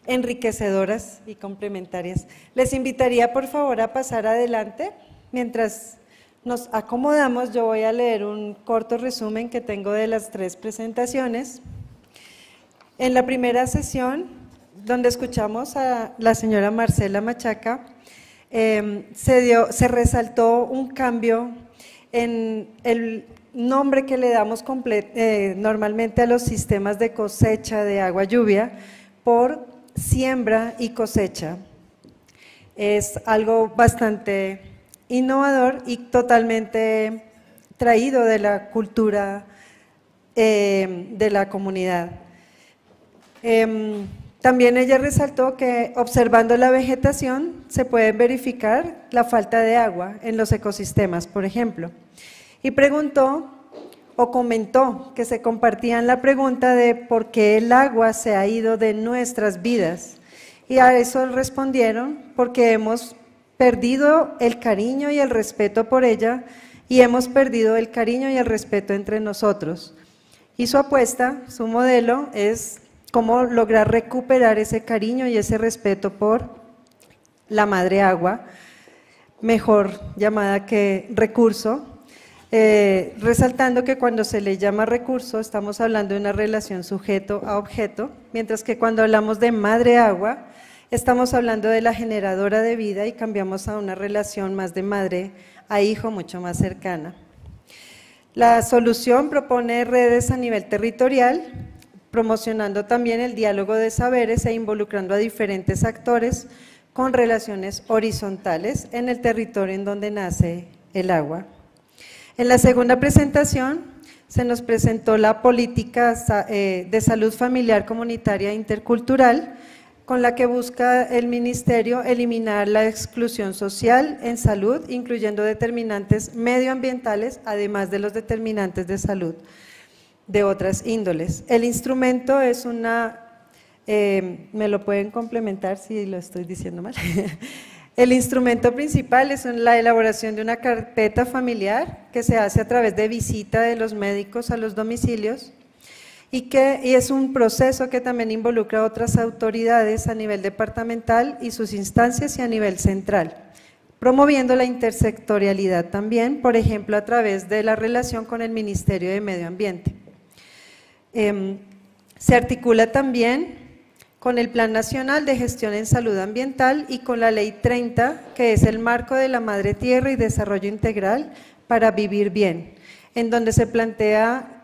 enriquecedoras y complementarias. Les invitaría por favor a pasar adelante. Mientras nos acomodamos, yo voy a leer un corto resumen que tengo de las 3 presentaciones. En la primera sesión, donde escuchamos a la señora Marcela Machaca, se resaltó un cambio en el nombre que le damos normalmente a los sistemas de cosecha de agua-lluvia por siembra y cosecha. Es algo bastante innovador y totalmente traído de la cultura de la comunidad. También ella resaltó que observando la vegetación se puede verificar la falta de agua en los ecosistemas, por ejemplo. Y preguntó o comentó que se compartían la pregunta de por qué el agua se ha ido de nuestras vidas. Y a eso respondieron porque hemos perdido el cariño y el respeto por ella y hemos perdido el cariño y el respeto entre nosotros. Y su apuesta, su modelo es cómo lograr recuperar ese cariño y ese respeto por la madre agua, mejor llamada que recurso, resaltando que cuando se le llama recurso estamos hablando de una relación sujeto a objeto, mientras que cuando hablamos de madre agua estamos hablando de la generadora de vida y cambiamos a una relación más de madre a hijo mucho más cercana. La solución propone redes a nivel territorial, promocionando también el diálogo de saberes e involucrando a diferentes actores con relaciones horizontales en el territorio en donde nace el agua. En la segunda presentación se nos presentó la política de salud familiar comunitaria e intercultural, con la que busca el Ministerio eliminar la exclusión social en salud, incluyendo determinantes medioambientales, además de los determinantes de salud de otras índoles. El instrumento es me lo pueden complementar si lo estoy diciendo mal. El instrumento principal es la elaboración de una carpeta familiar que se hace a través de visita de los médicos a los domicilios y es un proceso que también involucra a otras autoridades a nivel departamental y sus instancias y a nivel central, promoviendo la intersectorialidad también, por ejemplo, a través de la relación con el Ministerio de Medio Ambiente. Se articula también con el Plan Nacional de Gestión en Salud Ambiental y con la Ley 30, que es el marco de la Madre Tierra y Desarrollo Integral para Vivir Bien, en donde se plantea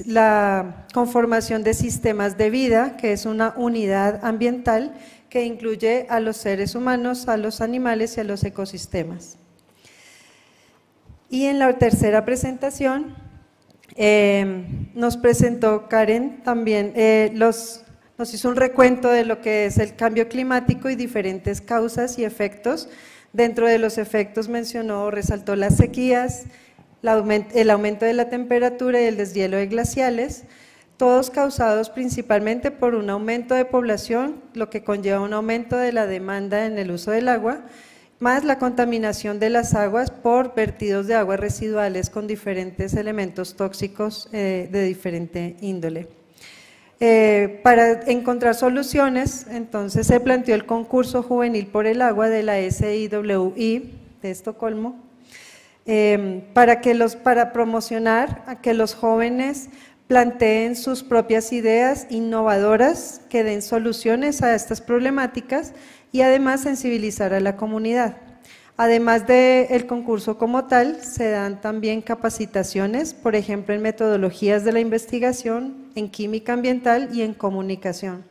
la conformación de sistemas de vida, que es una unidad ambiental que incluye a los seres humanos, a los animales y a los ecosistemas. Y en la tercera presentación nos presentó Karen también, nos hizo un recuento de lo que es el cambio climático y diferentes causas y efectos. Dentro de los efectos mencionó, resaltó las sequías, el aumento de la temperatura y el deshielo de glaciales, todos causados principalmente por un aumento de población, lo que conlleva un aumento de la demanda en el uso del agua, más la contaminación de las aguas por vertidos de aguas residuales con diferentes elementos tóxicos de diferente índole. Para encontrar soluciones, entonces se planteó el concurso juvenil por el agua de la SIWI de Estocolmo, para promocionar a que los jóvenes planteen sus propias ideas innovadoras que den soluciones a estas problemáticas y además sensibilizar a la comunidad. Además del concurso como tal, se dan también capacitaciones, por ejemplo, en metodologías de la investigación, en química ambiental y en comunicación.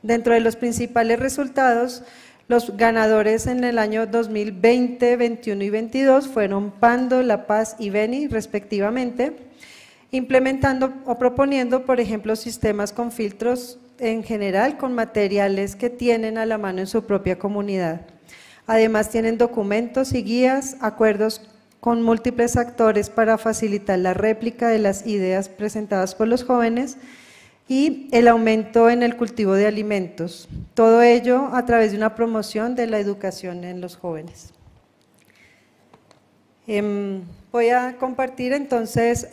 Dentro de los principales resultados, los ganadores en el año 2020, 21 y 22 fueron Pando, La Paz y Beni, respectivamente, implementando o proponiendo, por ejemplo, sistemas con filtros en general con materiales que tienen a la mano en su propia comunidad. Además tienen documentos y guías, acuerdos con múltiples actores para facilitar la réplica de las ideas presentadas por los jóvenes y el aumento en el cultivo de alimentos. Todo ello a través de una promoción de la educación en los jóvenes. Voy a compartir entonces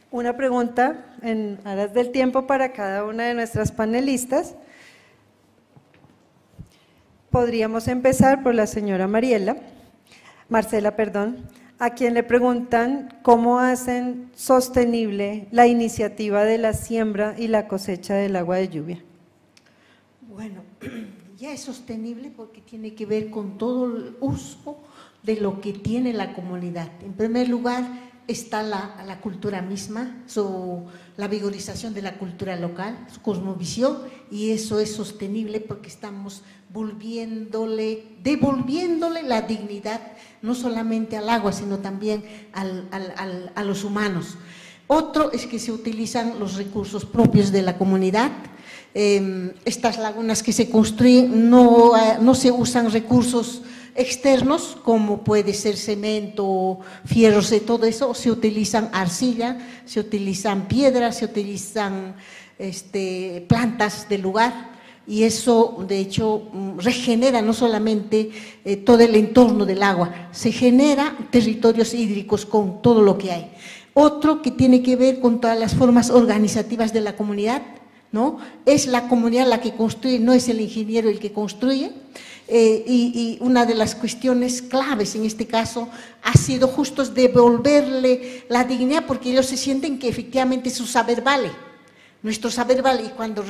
una pregunta en aras del tiempo para cada una de nuestras panelistas. Podríamos empezar por la señora Marcela, a quien le preguntan cómo hacen sostenible la iniciativa de la siembra y la cosecha del agua de lluvia. Bueno, ya es sostenible porque tiene que ver con todo el uso de lo que tiene la comunidad. En primer lugar, está la cultura misma, la vigorización de la cultura local, su cosmovisión, y eso es sostenible porque estamos devolviéndole la dignidad, no solamente al agua, sino también a los humanos. Otro es que se utilizan los recursos propios de la comunidad. Estas lagunas que se construyen no se usan recursos externos, como puede ser cemento, fierros y todo eso, se utilizan arcilla, se utilizan piedras, se utilizan plantas del lugar, y eso de hecho regenera no solamente todo el entorno del agua, se genera territorios hídricos con todo lo que hay. Otro que tiene que ver con todas las formas organizativas de la comunidad, ¿no? Es la comunidad la que construye, no es el ingeniero el que construye. Y una de las cuestiones claves en este caso ha sido justo devolverle la dignidad, porque ellos se sienten que efectivamente su saber vale, nuestro saber vale, y cuando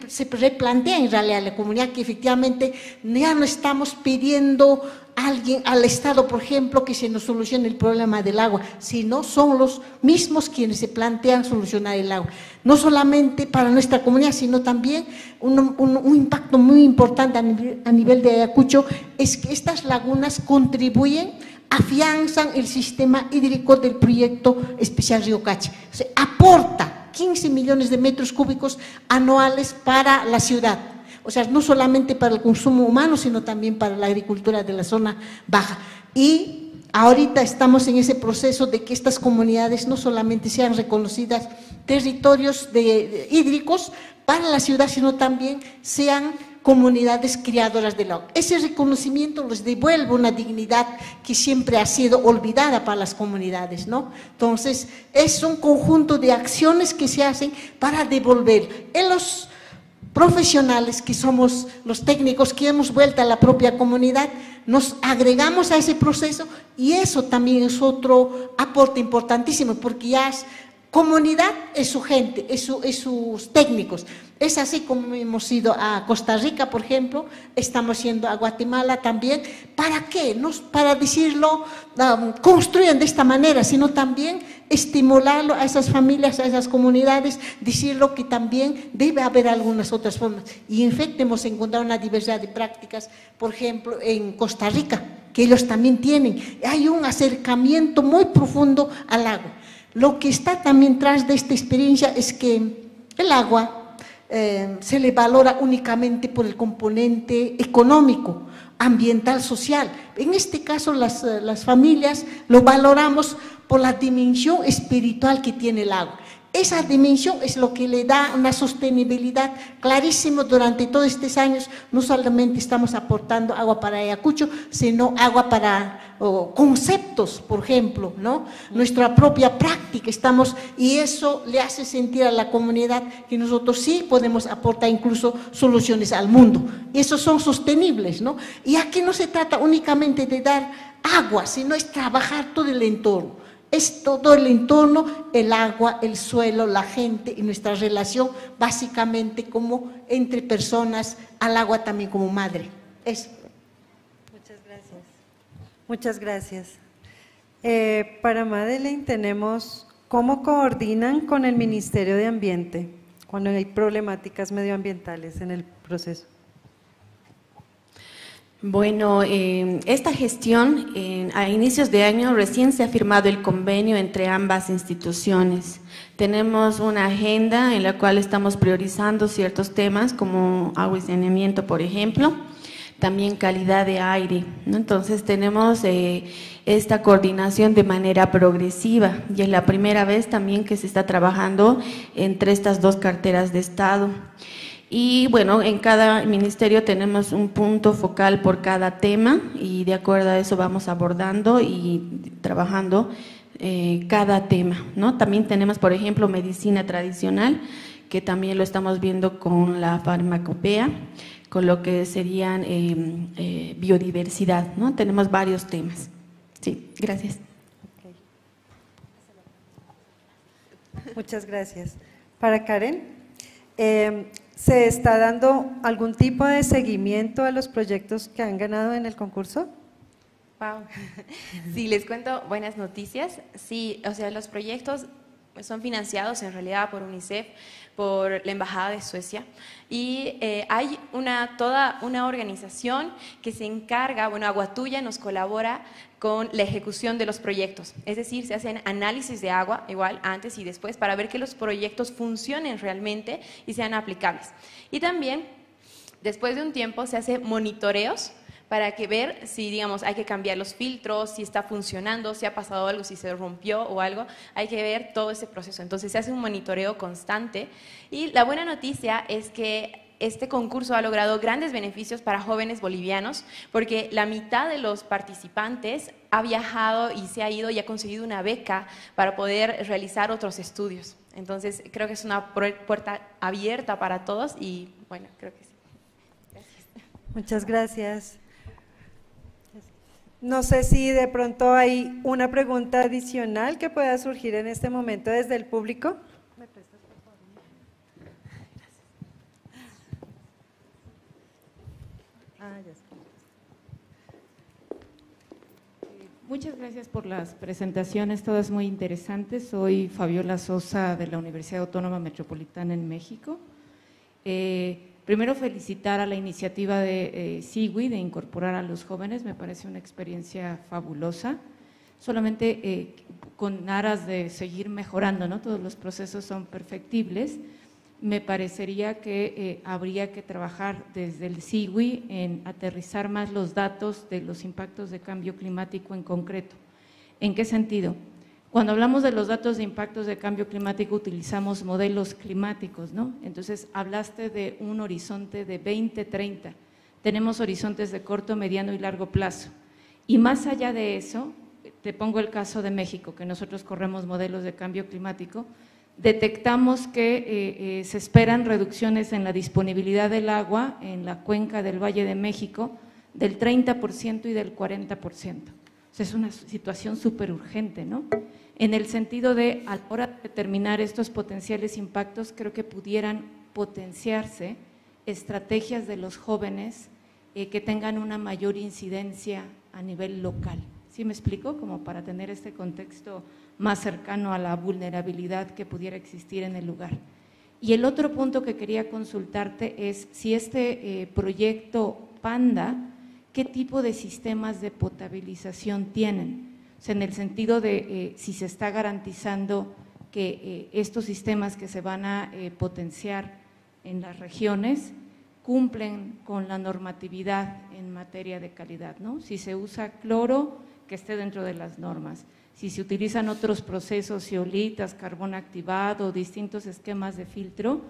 se replantea en realidad la comunidad que efectivamente ya no estamos pidiendo al Estado, por ejemplo, que se nos solucione el problema del agua, sino son los mismos quienes se plantean solucionar el agua. No solamente para nuestra comunidad, sino también un impacto muy importante a nivel de Ayacucho, es que estas lagunas contribuyen, afianzan el sistema hídrico del proyecto especial Río Cachi. O sea, aporta 15 millones de metros cúbicos anuales para la ciudad. O sea, no solamente para el consumo humano, sino también para la agricultura de la zona baja. Y ahorita estamos en ese proceso de que estas comunidades no solamente sean reconocidas territorios hídricos para la ciudad, sino también sean comunidades criadoras del agua. Ese reconocimiento les devuelve una dignidad que siempre ha sido olvidada para las comunidades, ¿no? Entonces, es un conjunto de acciones que se hacen para devolver. En los profesionales que somos los técnicos que hemos vuelto a la propia comunidad, nos agregamos a ese proceso, y eso también es otro aporte importantísimo, porque ya Comunidad es su gente, es sus técnicos. Es así como hemos ido a Costa Rica, por ejemplo, estamos yendo a Guatemala también. ¿Para qué? No para decirlo, construyan de esta manera, sino también estimularlo a esas familias, a esas comunidades, decirlo que también debe haber algunas otras formas. Y en efecto hemos encontrado una diversidad de prácticas, por ejemplo, en Costa Rica, que ellos también tienen. Hay un acercamiento muy profundo al agua. Lo que está también tras de esta experiencia es que el agua se le valora únicamente por el componente económico, ambiental, social. En este caso las familias lo valoramos por la dimensión espiritual que tiene el agua. Esa dimensión es lo que le da una sostenibilidad clarísima durante todos estos años. No solamente estamos aportando agua para Ayacucho, sino agua para conceptos, por ejemplo, ¿no? Nuestra propia práctica y eso le hace sentir a la comunidad que nosotros sí podemos aportar incluso soluciones al mundo. Y esos son sostenibles, ¿no? Y aquí no se trata únicamente de dar agua, sino es trabajar todo el entorno. Es todo el entorno, el agua, el suelo, la gente y nuestra relación básicamente como entre personas, al agua también como madre. Eso. Muchas gracias. Muchas gracias. Para Madeleine tenemos cómo coordinan con el Ministerio de Ambiente cuando hay problemáticas medioambientales en el proceso. Bueno, esta gestión, a inicios de año recién se ha firmado el convenio entre ambas instituciones. Tenemos una agenda en la cual estamos priorizando ciertos temas como agua y saneamiento, por ejemplo, también calidad de aire, ¿no? Entonces tenemos esta coordinación de manera progresiva y es la primera vez también que se está trabajando entre estas dos carteras de Estado. Y bueno, en cada ministerio tenemos un punto focal por cada tema y de acuerdo a eso vamos abordando y trabajando cada tema, ¿no? También tenemos, por ejemplo, medicina tradicional, que también lo estamos viendo con la farmacopea, con lo que serían biodiversidad, ¿no? Tenemos varios temas. Sí, gracias. Okay. Muchas gracias. Para Karen, ¿se está dando algún tipo de seguimiento a los proyectos que han ganado en el concurso? Wow. Sí, les cuento buenas noticias. Sí, o sea, los proyectos son financiados en realidad por UNICEF, por la Embajada de Suecia y hay toda una organización que se encarga, bueno, Aguatuya nos colabora con la ejecución de los proyectos, es decir, se hacen análisis de agua, igual antes y después, para ver que los proyectos funcionen realmente y sean aplicables. Y también, después de un tiempo, se hace monitoreos para ver si, digamos, hay que cambiar los filtros, si está funcionando, si ha pasado algo, si se rompió o algo, hay que ver todo ese proceso. Entonces se hace un monitoreo constante y la buena noticia es que este concurso ha logrado grandes beneficios para jóvenes bolivianos porque la mitad de los participantes ha viajado y se ha ido y ha conseguido una beca para poder realizar otros estudios. Entonces creo que es una puerta abierta para todos y bueno, creo que sí. Gracias. Muchas gracias. No sé si de pronto hay una pregunta adicional que pueda surgir en este momento desde el público. ¿Me prestas, por favor? Gracias. Ya está. Muchas gracias por las presentaciones, todas muy interesantes. Soy Fabiola Sosa de la Universidad Autónoma Metropolitana en México. Primero felicitar a la iniciativa de SIGUI de incorporar a los jóvenes, me parece una experiencia fabulosa, solamente con aras de seguir mejorando, ¿no? Todos los procesos son perfectibles, me parecería que habría que trabajar desde el SIGUI en aterrizar más los datos de los impactos de cambio climático en concreto. ¿En qué sentido? Cuando hablamos de los datos de impactos de cambio climático utilizamos modelos climáticos, ¿no? Entonces hablaste de un horizonte de 2030, tenemos horizontes de corto, mediano y largo plazo. Y más allá de eso, te pongo el caso de México, que nosotros corremos modelos de cambio climático, detectamos que se esperan reducciones en la disponibilidad del agua en la cuenca del Valle de México del 30% y del 40%. O sea, es una situación súper urgente, ¿no? En el sentido de, a la hora de determinar estos potenciales impactos, creo que pudieran potenciarse estrategias de los jóvenes que tengan una mayor incidencia a nivel local. ¿Sí me explico? Como para tener este contexto más cercano a la vulnerabilidad que pudiera existir en el lugar. Y el otro punto que quería consultarte es si este proyecto Panda, ¿qué tipo de sistemas de potabilización tienen? O sea, en el sentido de si se está garantizando que estos sistemas que se van a potenciar en las regiones cumplen con la normatividad en materia de calidad, ¿no? Si se usa cloro, que esté dentro de las normas. Si se utilizan otros procesos, zeolitas, carbón activado, distintos esquemas de filtro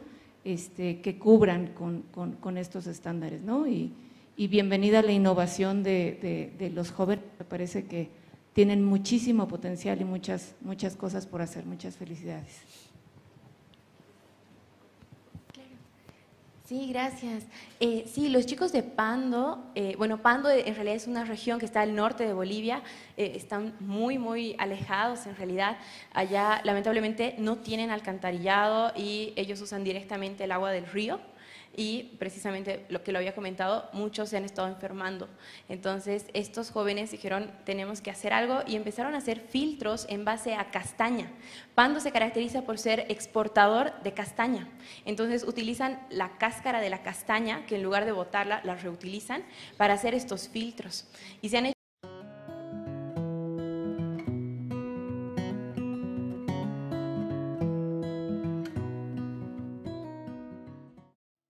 que cubran con estos estándares, ¿no? Y bienvenida a la innovación de los jóvenes, me parece que tienen muchísimo potencial y muchas cosas por hacer. Muchas felicidades. Sí, gracias. Sí, los chicos de Pando, bueno, Pando en realidad es una región que está al norte de Bolivia, están muy alejados en realidad. Allá lamentablemente no tienen alcantarillado y ellos usan directamente el agua del río. Y precisamente lo que lo había comentado, muchos se han estado enfermando. Entonces estos jóvenes dijeron, tenemos que hacer algo y empezaron a hacer filtros en base a castaña. Pando se caracteriza por ser exportador de castaña. Entonces utilizan la cáscara de la castaña, que en lugar de botarla, la reutilizan para hacer estos filtros. Y se han hecho